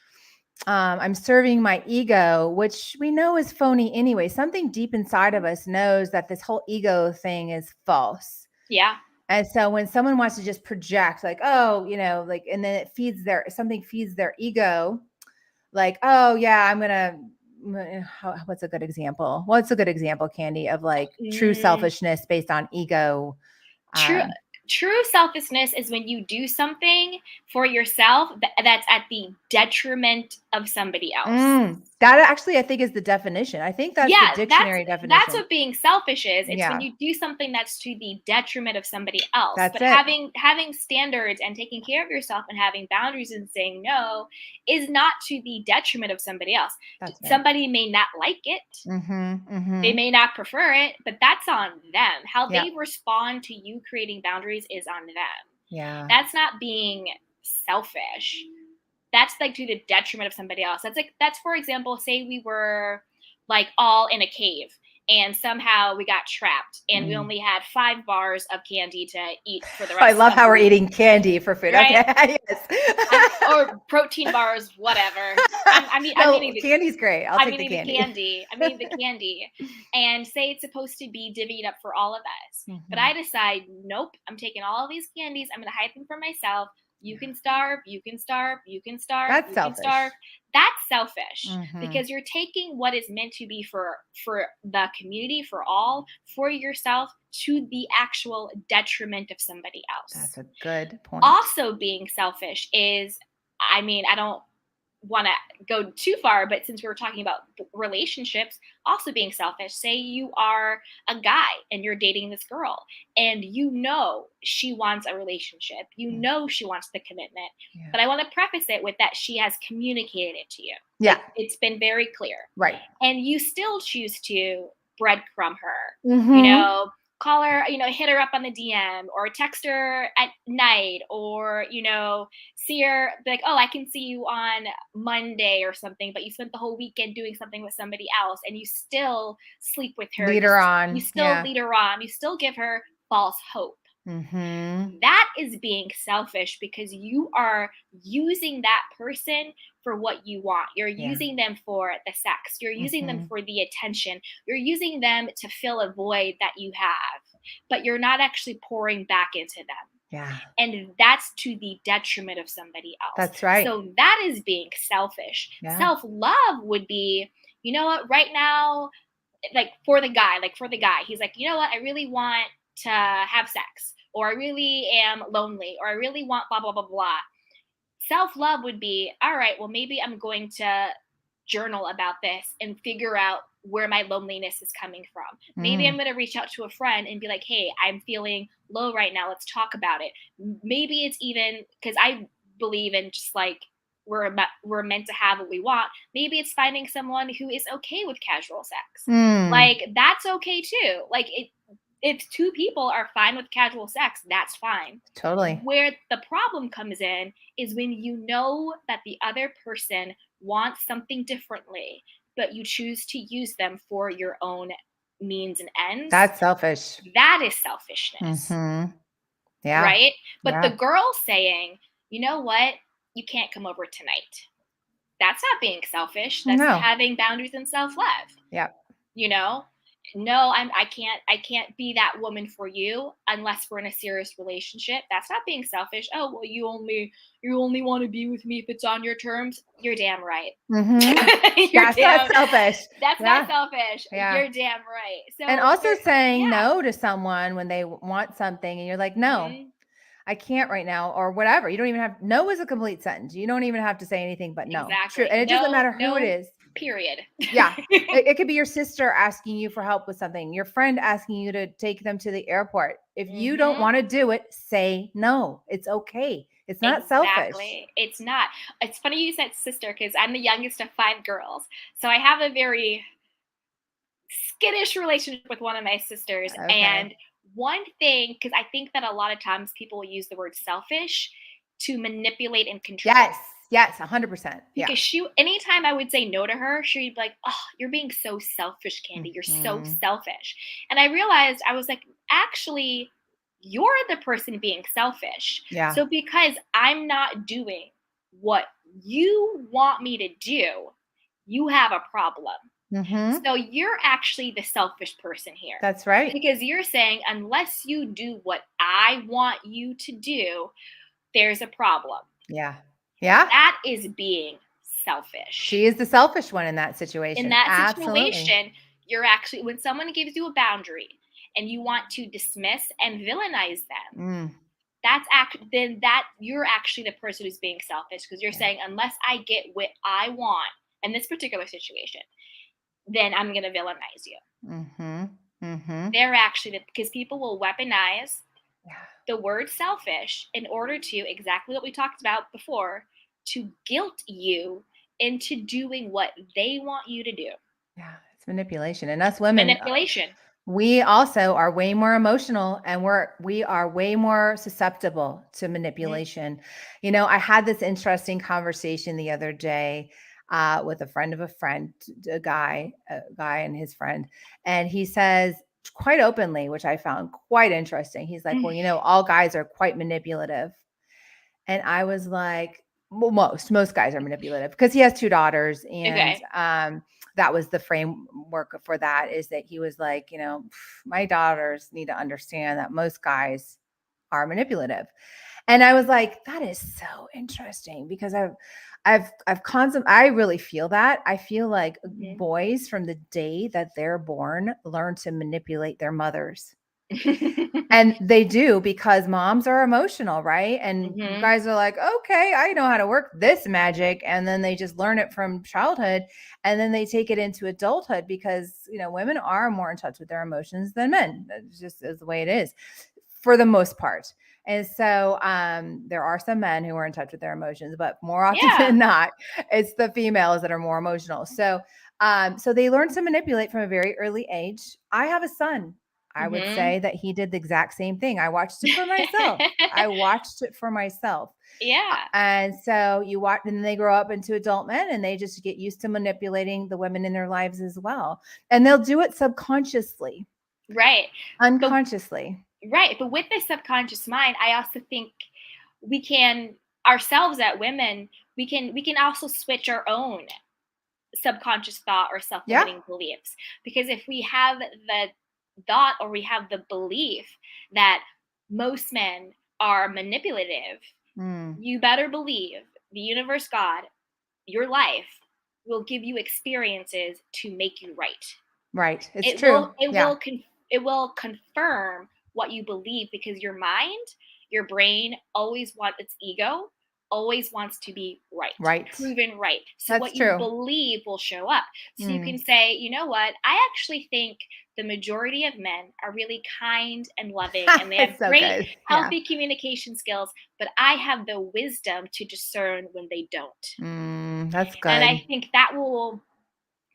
I'm serving my ego, which we know is phony anyway. Something deep inside of us knows that this whole ego thing is false. Yeah. And so when someone wants to just project and then something feeds their ego, like, oh yeah, I'm going to, what's a good example? What's a good example, Candy, of true selfishness based on ego? True selfishness is when you do something for yourself that's at the detriment of somebody else. That actually, I think, is the definition. I think that's the dictionary definition. That's what being selfish is. It's when you do something that's to the detriment of somebody else. But having standards and taking care of yourself and having boundaries and saying no is not to the detriment of somebody else. Somebody may not like it. They may not prefer it, but that's on them. How they respond to you creating boundaries is on them. Yeah. That's not being selfish. That's to the detriment of somebody else. That's for example, say we were all in a cave and somehow we got trapped and we only had 5 bars of candy to eat for the rest of the week. I love how we're eating candy for food. Right? Okay. Yes. Or protein bars, whatever. Candy's great. I'll take the candy. I mean the candy. And say it's supposed to be divvied up for all of us. But I decide, nope, I'm taking all of these candies. I'm going to hide them for myself. You can starve, you can starve, you can starve, That's you selfish. can starve. That's selfish because you're taking what is meant to be for the community, for all, for yourself, to the actual detriment of somebody else. That's a good point. Also being selfish is, I don't want to go too far, but since we were talking about relationships, also being selfish, say you are a guy and you're dating this girl and you know she wants a relationship, you know she wants the commitment, but I want to preface it with that she has communicated it to you. Yeah. Like, it's been very clear. Right. And you still choose to breadcrumb her, Mm-hmm. call her, hit her up on the DM or text her at night or, see her, be like, oh, I can see you on Monday or something, but you spent the whole weekend doing something with somebody else and you still sleep with her. Lead her on. You still lead her on. You still give her false hope. Mm-hmm. That is being selfish because you are using that person for what you want. You're using them for the sex. You're using them for the attention. You're using them to fill a void that you have, but you're not actually pouring back into them. Yeah. And that's to the detriment of somebody else. That's right. So that is being selfish. Yeah. Self-love would be, you know what, right now, like for the guy, he's like, you know what, I really want to have sex, or I really am lonely, or I really want blah, blah, blah, blah. Self-love would be, all right, well, maybe I'm going to journal about this and figure out where my loneliness is coming from. Maybe I'm going to reach out to a friend and be like, hey, I'm feeling low right now. Let's talk about it. Maybe it's even because I believe in just like we're meant to have what we want. Maybe it's finding someone who is okay with casual sex. Like, that's okay too. Like, if two people are fine with casual sex, that's fine. Totally. Where the problem comes in is when you know that the other person wants something differently, but you choose to use them for your own means and ends. That's selfish. That is selfishness. Mm-hmm. Yeah. Right? But Yeah. the girl saying, you know what? You can't come over tonight. That's not being selfish. That's having boundaries and self-love. Yep. No, I can't be that woman for you unless we're in a serious relationship. That's not being selfish. Oh, well, you only want to be with me if it's on your terms. You're damn right. Mm-hmm. That's not selfish. That's not selfish. Yeah. You're damn right. So, and also saying no to someone when they want something and you're like, no, I can't right now, or whatever. You don't even have, no is a complete sentence. You don't even have to say anything but no. Exactly. True. And it doesn't matter who it is. Period. Yeah. It could be your sister asking you for help with something, your friend asking you to take them to the airport. If you don't want to do it, say no. It's okay. It's not selfish. It's not. It's funny you said sister because I'm the youngest of 5 girls. So I have a very skittish relationship with one of my sisters. Okay. And one thing, because I think that a lot of times people will use the word selfish to manipulate and control. Yes, 100%. Yeah. Because anytime I would say no to her, she'd be like, oh, you're being so selfish, Candy. You're so selfish. And I realized, I was like, actually, you're the person being selfish. Yeah. So because I'm not doing what you want me to do, you have a problem. Mm-hmm. So you're actually the selfish person here. That's right. Because you're saying, unless you do what I want you to do, there's a problem. Yeah. Yeah. That is being selfish. She is the selfish one in that situation. In that situation, you're actually, when someone gives you a boundary and you want to dismiss and villainize them, you're actually the person who's being selfish, because you're saying, unless I get what I want in this particular situation, then I'm going to villainize you. Mm-hmm. Mm-hmm. They're actually, because people will weaponize the word selfish in order to, exactly what we talked about before, to guilt you into doing what they want you to do. Yeah, it's manipulation. And us women, manipulation. We also are way more emotional, and we are way more susceptible to manipulation. Mm-hmm. I had this interesting conversation the other day with a friend of a friend, a guy and his friend. And he says quite openly, which I found quite interesting. He's like, well, all guys are quite manipulative. And I was like, well, most guys are manipulative, because he has 2 daughters. And that was the framework for that, is that he was like, my daughters need to understand that most guys are manipulative. And I was like, that is so interesting, because I really feel that. I feel like boys from the day that they're born learn to manipulate their mothers. And they do, because moms are emotional, right? And Mhm. guys are like, okay, I know how to work this magic. And then they just learn it from childhood, and then they take it into adulthood, because, women are more in touch with their emotions than men. That just is the way it is for the most part. And so there are some men who are in touch with their emotions, but more often Yeah. than not, it's the females that are more emotional. So they learn to manipulate from a very early age. I have a son. I would Mhm. say that he did the exact same thing. I watched it for myself. I watched it for myself. Yeah. And so you watch, and they grow up into adult men, and they just get used to manipulating the women in their lives as well. And they'll do it subconsciously, Right. But unconsciously. right, but with the subconscious mind, I also think we can ourselves at women, we can also switch our own subconscious thought or Yeah. self-limiting beliefs, because if we have the thought or we have the belief that most men are manipulative, Mm, you better believe the universe, God, your life will give you experiences to make you right. right. It's it true. will it Yeah. will con- it will confirm what you believe, because your mind, your brain always wants, its ego always wants to be right, Right. proven right. So That's what you true. believe will show up. So you can Mm. say, you know what, I actually think the majority of men are really kind and loving and they have It's so great good. Yeah. healthy communication skills, but I have the wisdom to discern when they don't. That's And good. I think that will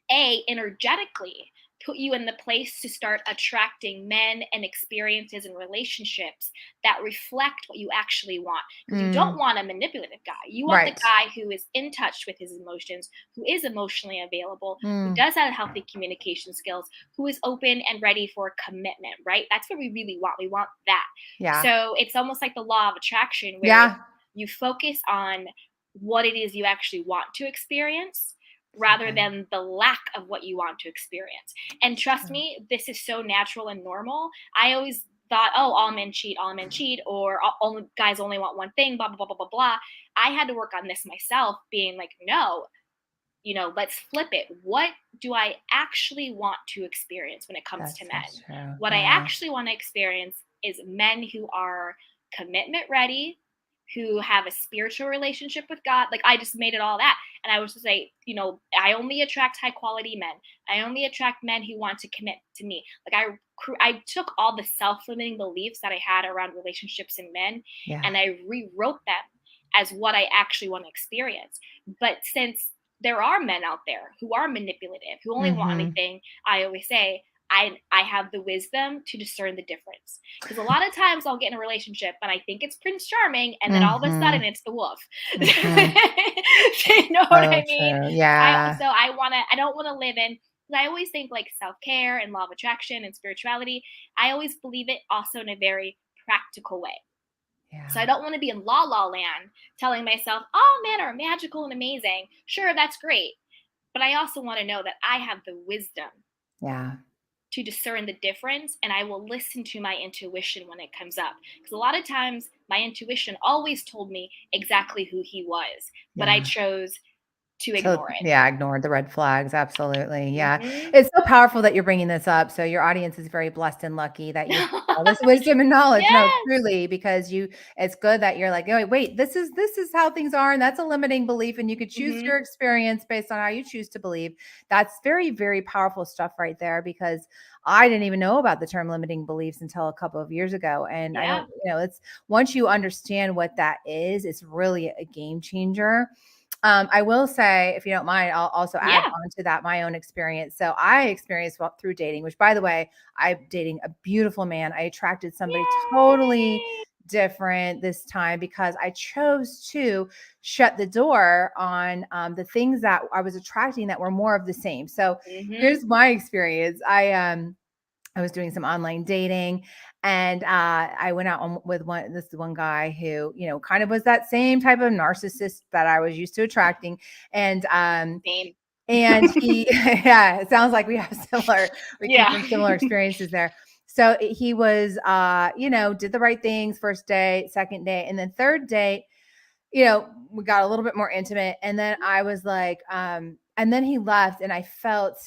energetically put you in the place to start attracting men and experiences and relationships that reflect what you actually want, because you don't Mm, want a manipulative guy. You want the right. guy who is in touch with his emotions, who is emotionally available, who Mm, does have healthy communication skills, who is open and ready for commitment, right? That's what we really want. We want that. yeah. So it's almost like the law of attraction, where Yeah. you focus on what it is you actually want to experience So rather good. than the lack of what you want to experience. And It's trust true. me, this is so natural and normal. I always thought, oh, all men cheat, or all guys only want one thing, blah, blah, blah, blah, blah, blah. I had to work on this myself, being like, no, let's flip it. What do I actually want to experience when it comes to That's so men? true. What I Yeah. actually want to experience is men who are commitment ready, who have a spiritual relationship with God. Like, I just made it all that. And I was just like, I only attract high quality men. I only attract men who want to commit to me. Like, I took all the self-limiting beliefs that I had around relationships and men, Yeah. and I rewrote them as what I actually want to experience. But since there are men out there who are manipulative, who only want Hmm. anything, I always say, I have the wisdom to discern the difference. Because a lot of times I'll get in a relationship and I think it's Prince Charming, and then all of a Hmm. sudden it's the wolf. Hmm. You know what So I mean? true. I Yeah. so I don't wanna live in, because I always think like self-care and law of attraction and spirituality, I always believe it also in a very practical way. So I Yeah. don't want to be in la la land telling myself, all men are magical and amazing. Sure, that's great. But I also want to know that I have the wisdom Yeah. to discern the difference, and I will listen to my intuition when it comes up. Because a lot of times my intuition always told me exactly who he was, but I Yeah. chose to So ignore it. yeah, ignored the red flags. Absolutely. Yeah. Hmm. It's so powerful that you're bringing this up. So your audience is very blessed and lucky that you have all this wisdom and knowledge. No, Yes. truly, because it's good that you're like, oh, wait, this is how things are. And that's a limiting belief. And you could choose Hmm. your experience based on how you choose to believe. That's very, very powerful stuff right there, because I didn't even know about the term limiting beliefs until a couple of years ago. And I Yeah. don't, it's once you understand what that is, it's really a game changer. I will say, if you don't mind, I'll also add Yeah. on to that my own experience. So I experienced through dating, which, by the way, I'm dating a beautiful man. I attracted somebody totally Yay. different this time, because I chose to shut the door on the things that I was attracting that were more of the same. So Hmm. here's my experience. I was doing some online dating, and I went out with one guy who, kind of was that same type of narcissist that I was used to attracting. And, Same. he, yeah, it sounds like we came Yeah. from similar experiences there. So he was, did the right things first date, second date, and then third date, we got a little bit more intimate. And then I was like, and then he left and I felt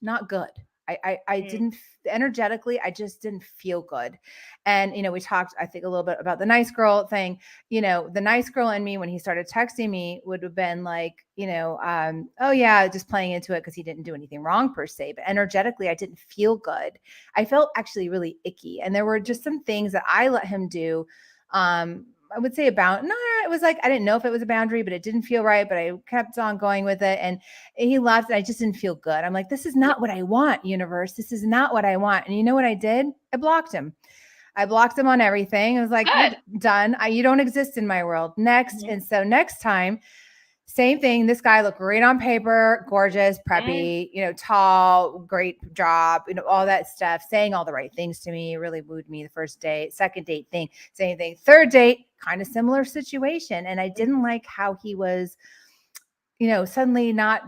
not good. I didn't energetically, I just didn't feel good. And, we talked, I think, a little bit about the nice girl thing. The nice girl in me, when he started texting me, would have been like, oh yeah, just playing into it because he didn't do anything wrong per se. But energetically, I didn't feel good. I felt actually really icky. And there were just some things that I let him do. I would say it was like, I didn't know if it was a boundary, but it didn't feel right, but I kept on going with it. And he left and I just didn't feel good. I'm like, this is not what I want, universe. This is not what I want. And you know what I did? I blocked him. I blocked him on everything. I was like, you're Good. done. You don't exist in my world. Next. Mhm. And so next time, same thing. This guy looked great on paper, gorgeous, preppy, tall, great job, all that stuff, saying all the right things to me, really wooed me the first date. Second date thing, same thing. Third date, kind of similar situation. And I didn't like how he was, suddenly not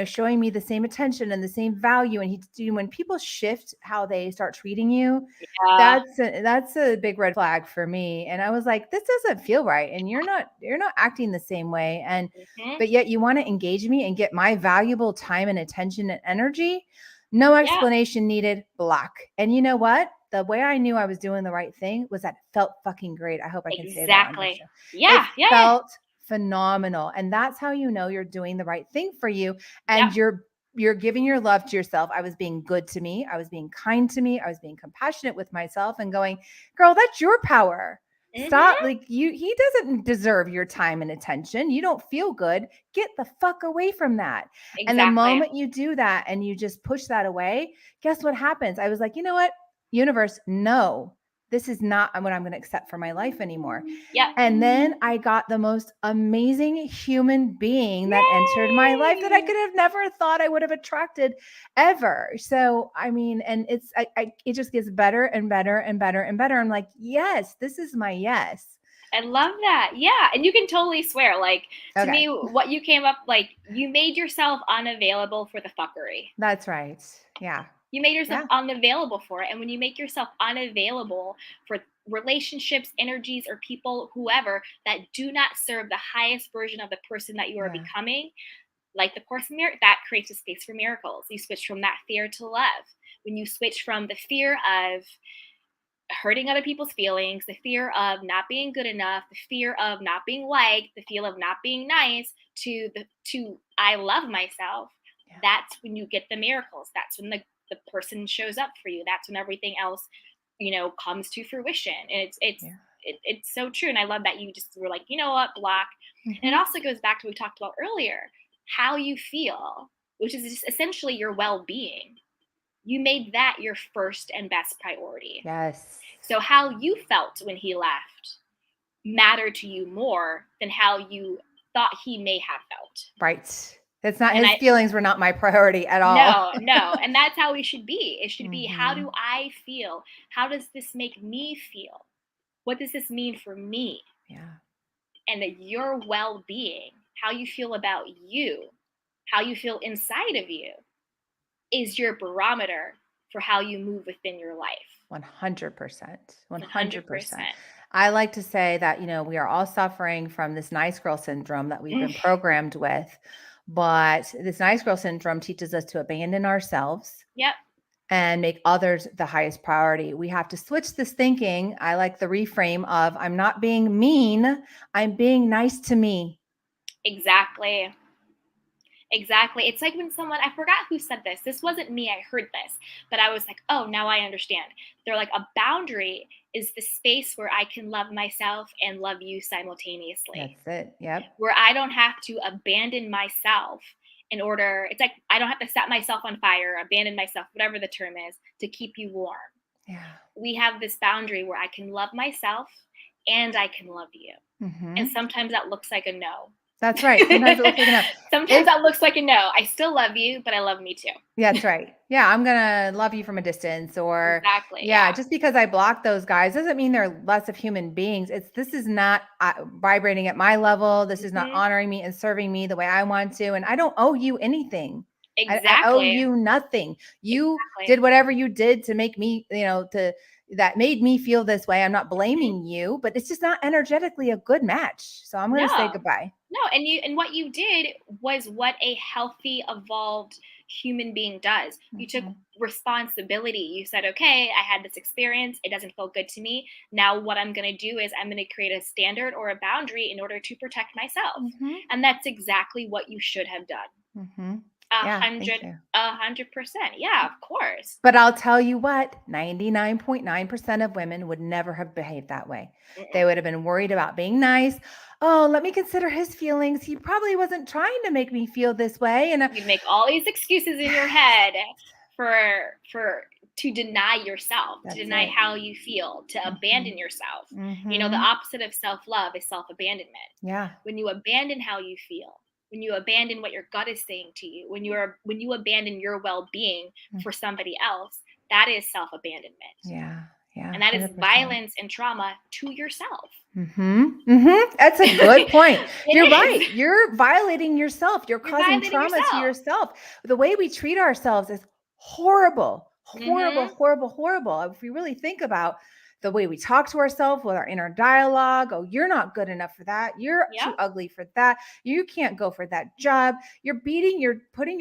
showing me the same attention and the same value. And when people shift how they start treating you, Yeah. that's a big red flag for me. And I was like, this doesn't feel right. And you're not acting the same way. And, Mhm. but yet you want to engage me and get my valuable time and attention and energy. No Yeah. explanation needed. Block. And you know what? The way I knew I was doing the right thing was that it felt fucking great. I hope I can say that on your show. Exactly. Yeah. It Yeah. Yeah. felt phenomenal. And that's how you know you're doing the right thing for you. Yep. And you're giving your love to yourself. I was being good to me. I was being kind to me. I was being compassionate with myself and going, girl, that's your power. Stop. Mhm. Like he doesn't deserve your time and attention. You don't feel good. Get the fuck away from that. And the Exactly. moment you do that and you just push that away, guess what happens? I was like, you know what? Universe, no, this is not what I'm going to accept for my life anymore. Yep. And then I got the most amazing human being that entered my life that I Yay. could have never thought I would have attracted ever. So, I mean, and it just gets better and better and better and better. I'm like, yes, this is my yes. I love that. Yeah. And you can totally swear, like, to Okay. me, what you came up, like, you made yourself unavailable for the fuckery. That's right. Yeah. You made yourself Yeah. unavailable for it. And when you make yourself unavailable for relationships, energies, or people, whoever, that do not serve the highest version of the person that you are Yeah. becoming, like the Course in Miracles, that creates a space for miracles. You switch from that fear to love. When you switch from the fear of hurting other people's feelings, the fear of not being good enough, the fear of not being liked, the fear of not being nice, to I love myself, Yeah. that's when you get the miracles. That's when the person shows up for you. That's when everything else, comes to fruition. And Yeah. it's so true. And I love that you just were like, you know what, block. And it Mhm. also goes back to what we talked about earlier, how you feel, which is just essentially your well-being. You made that your first and best priority. Yes. So how you felt when he left mattered to you more than how you thought he may have felt. Right. It's not And his I feelings were not my priority at all. no, no, and that's how we should be. It should be, how Mhm. do I feel? How does this make me feel? What does this mean for me? Yeah. And that your well-being, how you feel about you, how you feel inside of you, is your barometer for how you move within your life. 100%. 100%. 100%. I like to say that, we are all suffering from this nice girl syndrome that we've been programmed with. But this nice girl syndrome teaches us to abandon ourselves Yep. and make others the highest priority. We have to switch this thinking. I like the reframe of I'm not being mean, I'm being nice to me. Exactly. Exactly. It's like when someone, I forgot who said this. This wasn't me. I heard this, but I was like, oh, now I understand. They're like, a boundary is the space where I can love myself and love you simultaneously, That's it. Yep. where I don't have to abandon myself in order. It's like, I don't have to set myself on fire, abandon myself, whatever the term is, to keep you warm. Yeah. We have this boundary where I can love myself and I can love you. And Mm-hmm. sometimes that looks like a no. That's right. Sometimes it looks like a no. Sometimes that looks like a no. I still love you, but I love me too. Yeah, that's right. Yeah, I'm gonna love you from a distance, or Exactly. yeah, just because I block those guys doesn't mean they're less of human beings. This is not vibrating at my level. This is not Mm-hmm. honoring me and serving me the way I want to, and I don't owe you anything. I owe Exactly. you nothing. You Exactly. did whatever you did to make me, that made me feel this way. I'm not Mhm. blaming you, but it's just not energetically a good match. So I'm going to say No. goodbye. No, and what you did was what a healthy, evolved human being does. You took Mhm. responsibility. You said, "Okay, I had this experience. It doesn't feel good to me. Now what I'm going to do is I'm going to create a standard or a boundary in order to protect myself." Mhm. And that's exactly what you should have done. Mhm. A Yeah, thank hundred, you. 100%. Yeah, of course. But I'll tell you what, 99.9% of women would never have behaved that way. They Mm-mm. would have been worried about being nice. Oh, let me consider his feelings. He probably wasn't trying to make me feel this way. And You'd make all these excuses in your head for to deny yourself, to that's deny it. how you feel, to abandon Mhm. yourself. The Mhm. opposite of self-love is self-abandonment. Yeah. When you abandon how you feel, when you abandon what your gut is saying to you, when you abandon your well-being Mm. for somebody else, that is self-abandonment. Yeah. Yeah. And that is 100%. violence and trauma to yourself. Mhm. Mhm. That's a good point. You're It right. is. You're violating yourself. You're You're causing violating trauma to yourself. yourself. The way we treat ourselves is horrible. Horrible, Mhm. horrible, horrible. If we really think about the way we talk to ourselves with our inner dialogue, oh, you're not good enough for that. You're Yep. too ugly for that. You can't go for that job. You're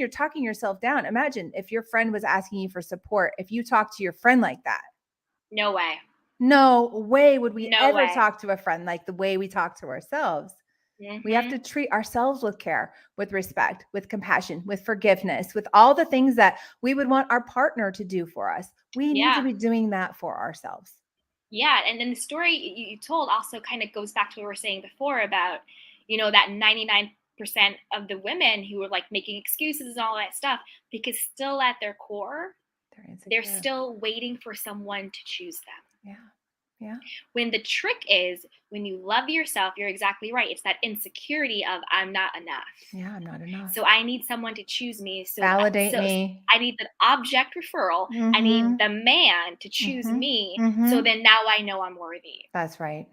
talking yourself down. Imagine if your friend was asking you for support, if you talk to your friend like that. No way. No way would we No ever way. talk to a friend like the way we talk to ourselves. We have to Mhm. treat ourselves with care, with respect, with compassion, with forgiveness, with all the things that we would want our partner to do for us. We need to Yeah. be doing that for ourselves. Yeah, and then the story you told also kind of goes back to what we were saying before about, that 99% of the women who were like making excuses and all that stuff, because still at their core, They're they're insecure. still waiting for someone to choose them. Yeah. Yeah. When the trick is when you love yourself, you're exactly right. It's that insecurity of I'm not enough. Yeah. I'm not enough. So I need someone to choose me. Validate me. I need the object referral. I need Mm-hmm. the man to choose Mm-hmm. me. So Mm-hmm. then now I know I'm worthy, That's right.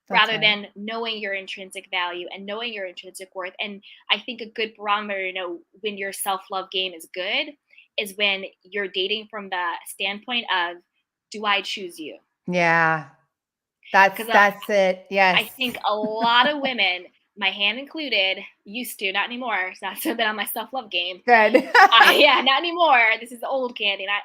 That's rather right. than knowing your intrinsic value and knowing your intrinsic worth. And I think a good barometer, when your self love game is good, is when you're dating from the standpoint of, do I choose you? Yeah. That's Because that's it. Yes. I think a lot of women, my hand included, used to, not anymore. It's not so that on my self love game. Good. Yeah, not anymore. This is old candy. Not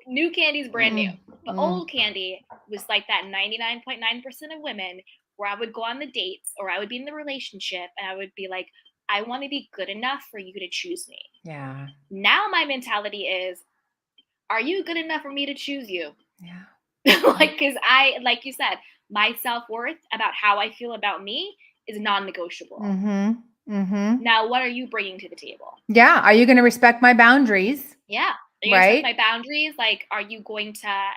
new candy is brand new. Mm, But mm. old candy was like that 99.9% of women where I would go on the dates or I would be in the relationship and I would be like, I want to be good enough for you to choose me. Yeah. Now my mentality is, are you good enough for me to choose you? Yeah. Because like you said, my self worth about how I feel about me is non negotiable. Mhm. Mhm. Now, what are you bringing to the table? Yeah, are you gonna respect my boundaries, Yeah. Are you gonna respect right? my boundaries? Like, are you going to,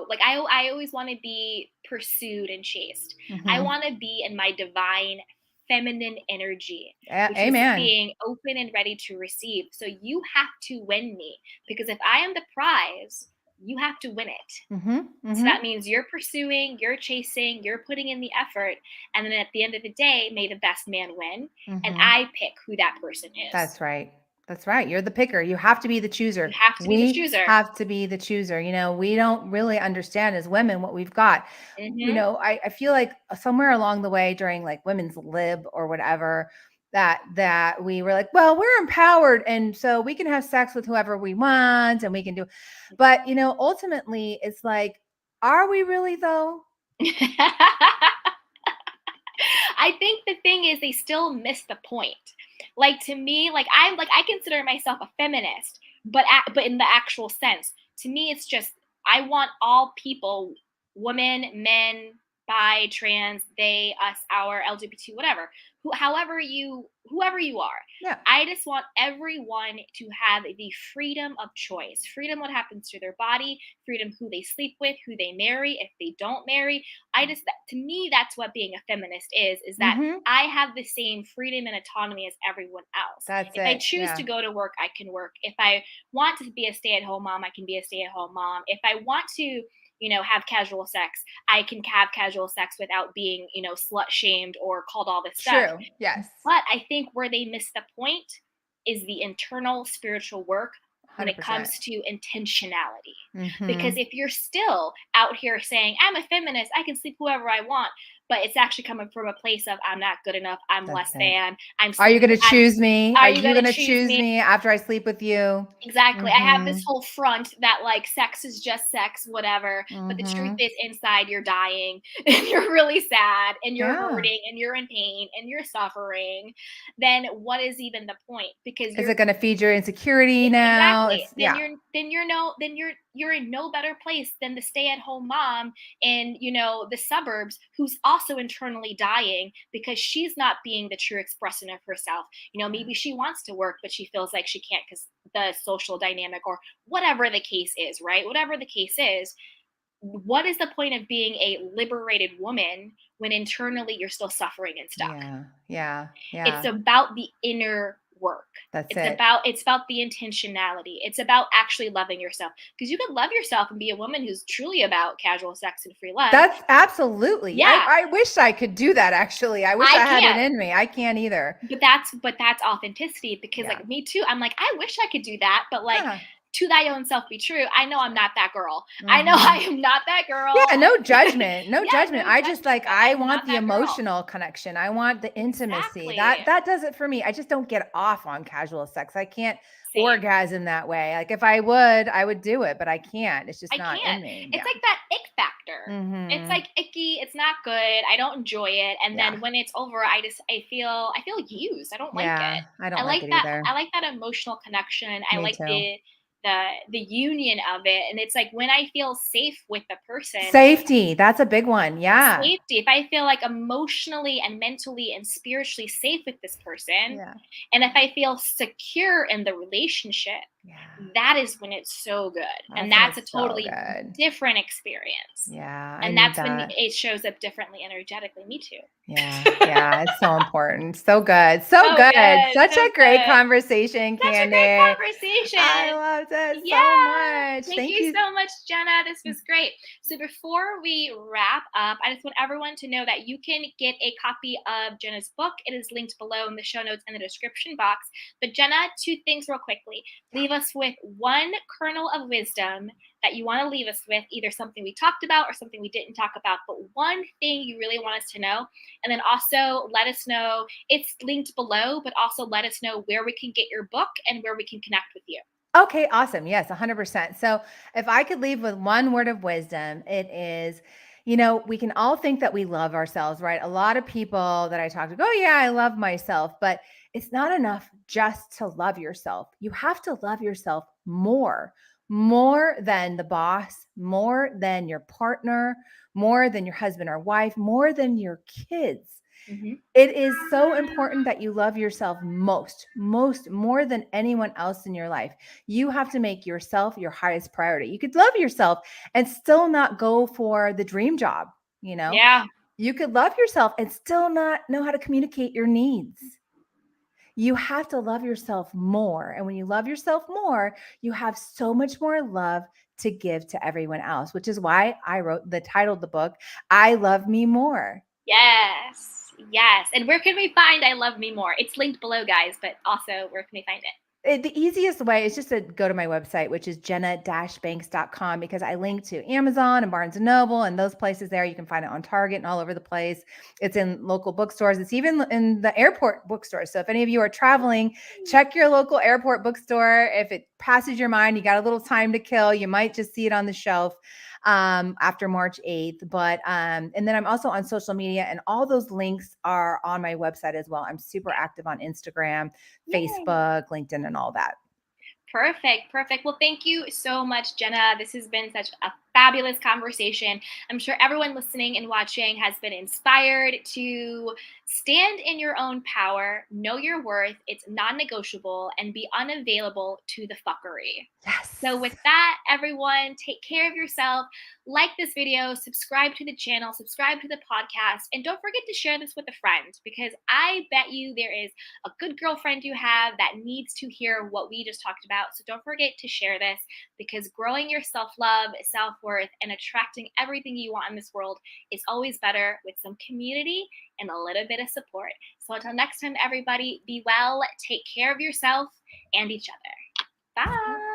like I always want to be pursued and chased. I Mhm. want to be in my divine feminine energy, which is Amen. being open and ready to receive. So you have to win me, because if I am the prize, you have to win it. Mhm. So that Mhm. means you're pursuing, you're chasing, you're putting in the effort. And then at the end of the day, may the best man win. And Mhm. I pick who that person is. That's right. That's right. You're the picker. You have to be the You chooser. have to be the We chooser. have to be the chooser. We don't really understand as women what we've got. Hmm. I feel like somewhere along the way during like women's lib or whatever, that we were like, well, we're empowered. And so we can have sex with whoever we want and we can do, but ultimately it's like, are we really though? I think the thing is they still miss the point. Like to me, I consider myself a feminist, but in the actual sense, to me it's just I want all people, women, men, bi, trans, they, us, our, LGBT, whatever, whoever you are. Yeah. I just want everyone to have the freedom of choice, freedom what happens to their body, freedom who they sleep with, who they marry, if they don't marry. To me, that's what being a feminist is that Mm-hmm. I have the same freedom and autonomy as everyone else. That's If I it. choose to Yeah. go to work, I can work. If I want to be a stay-at-home mom, I can be a stay-at-home mom. If I want to, have casual sex, I can have casual sex without being, slut shamed or called all this stuff. True. Yes. But I think where they miss the point is the internal spiritual work when it 100%. comes to intentionality. Because Mhm. if you're still out here saying, I'm a feminist, I can sleep whoever I want, but it's actually coming from a place of, I'm not good enough, I'm That's less it. than, I'm Are you sleeping, gonna choose me? Are are you you gonna gonna choose choose me? me after I sleep with you? Exactly. I have this Mhm. whole front that like sex is just sex, whatever. But the truth Mhm. is, inside you're dying and you're really sad and you're Yeah. hurting and you're in pain and you're suffering. Then what is even the point? Because Is you're it gonna feed your insecurity now? exactly. It's yeah. You're in no better place than the stay-at-home mom in, the suburbs who's also internally dying because she's not being the true expression of herself. Yeah. Maybe she wants to work, but she feels like she can't because the social dynamic or whatever the case is, right? Whatever the case is, what is the point of being a liberated woman when internally you're still suffering and stuck? Yeah. Yeah. It's Yeah. about the inner work. That's It's it. about it's about the intentionality. It's about actually loving yourself. Because you could love yourself and be a woman who's truly about casual sex and free love. That's absolutely. Yeah, I wish I could do that actually. I wish I I had it can't. in me. I can't either. But that's authenticity because Yeah. like me too. I'm like, I wish I could do that, but like Yeah. to thy own self be true. I know I'm not that girl. I know I Mhm. am not that girl. Yeah, no judgment. No Yeah, no judgment. I just judgment, like but I I'm not want the that girl. emotional connection. I want the intimacy. Exactly. That does it for me. I just don't get off on casual sex. I can't Same. orgasm that way. Like if I would do it, but I can't. It's just I not in can't. me. It's Yeah. like that ick factor. It's Mhm. like icky, it's not good. I don't enjoy it. And Yeah. then when it's over, I feel used. I don't like it. Yeah. I I don't like like it that either. I like that emotional connection. I Me like too. the union of it. And it's like when I feel safe with the person, Safety. That's a big one. Yeah. safety, if I feel like emotionally and mentally and spiritually safe with this person, Yeah. and if I feel secure in the relationship, Yeah. that is when it's so good. And That's when that's a it's so totally good. different experience. Yeah. I And need that's when that. it shows up differently energetically. Me too. Yeah, yeah, it's so important. So good. So So good. good. Such So a great good. conversation, Such a great Candy. I conversation. loved it so Yeah. much. Thank Thank you you. so much, Jenna. This was great. So before we wrap up, I just want everyone to know that you can get a copy of Jenna's book. It is linked below in the show notes and the description box. But Jenna, two things real quickly. Leave us with one kernel of wisdom that you want to leave us with, either something we talked about or something we didn't talk about, but one thing you really want us to know. And then also let us know, it's linked below, but also let us know where we can get your book and where we can connect with you. Okay, awesome. Yes, 100%. So, if I could leave with one word of wisdom, it is, we can all think that we love ourselves, right? A lot of people that I talk to go, "Oh, yeah, I love myself." But it's not enough just to love yourself. You have to love yourself more than the boss, more than your partner, more than your husband or wife, more than your kids. Mm-hmm. It is so important that you love yourself more than anyone else in your life. You have to make yourself your highest priority. You could love yourself and still not go for the dream job, you know? Yeah. You could love yourself and still not know how to communicate your needs. You have to love yourself more. And when you love yourself more, you have so much more love to give to everyone else, which is why I wrote the title of the book, I Love Me More. Yes. Yes. And where can we find I Love Me More? It's linked below, guys, but also where can we find it? The easiest way is just to go to my website, which is jenna-banks.com, because I link to Amazon and Barnes and Noble and those places there. You can find it on Target and all over the place. It's in local bookstores. It's even in the airport bookstores. So if any of you are traveling, check your local airport bookstore. If it passes your mind, you got a little time to kill, you might just see it on the shelf after March 8th. But and then I'm also on social media, and all those links are on my website as well. I'm super active on Instagram, Yay. Facebook, LinkedIn, and all that. Perfect. Perfect. Well, thank you so much, Jenna. This has been such a fabulous conversation. I'm sure everyone listening and watching has been inspired to stand in your own power, know your worth, it's non negotiable, and be unavailable to the fuckery. Yes. So with that, everyone, take care of yourself. Like this video, subscribe to the channel, subscribe to the podcast, and don't forget to share this with a friend, because I bet you there is a good girlfriend you have that needs to hear what we just talked about. So don't forget to share this, because growing your self-love, self-worth, and attracting everything you want in this world is always better with some community and a little bit of support. So until next time, everybody, be well, take care of yourself and each other. Bye.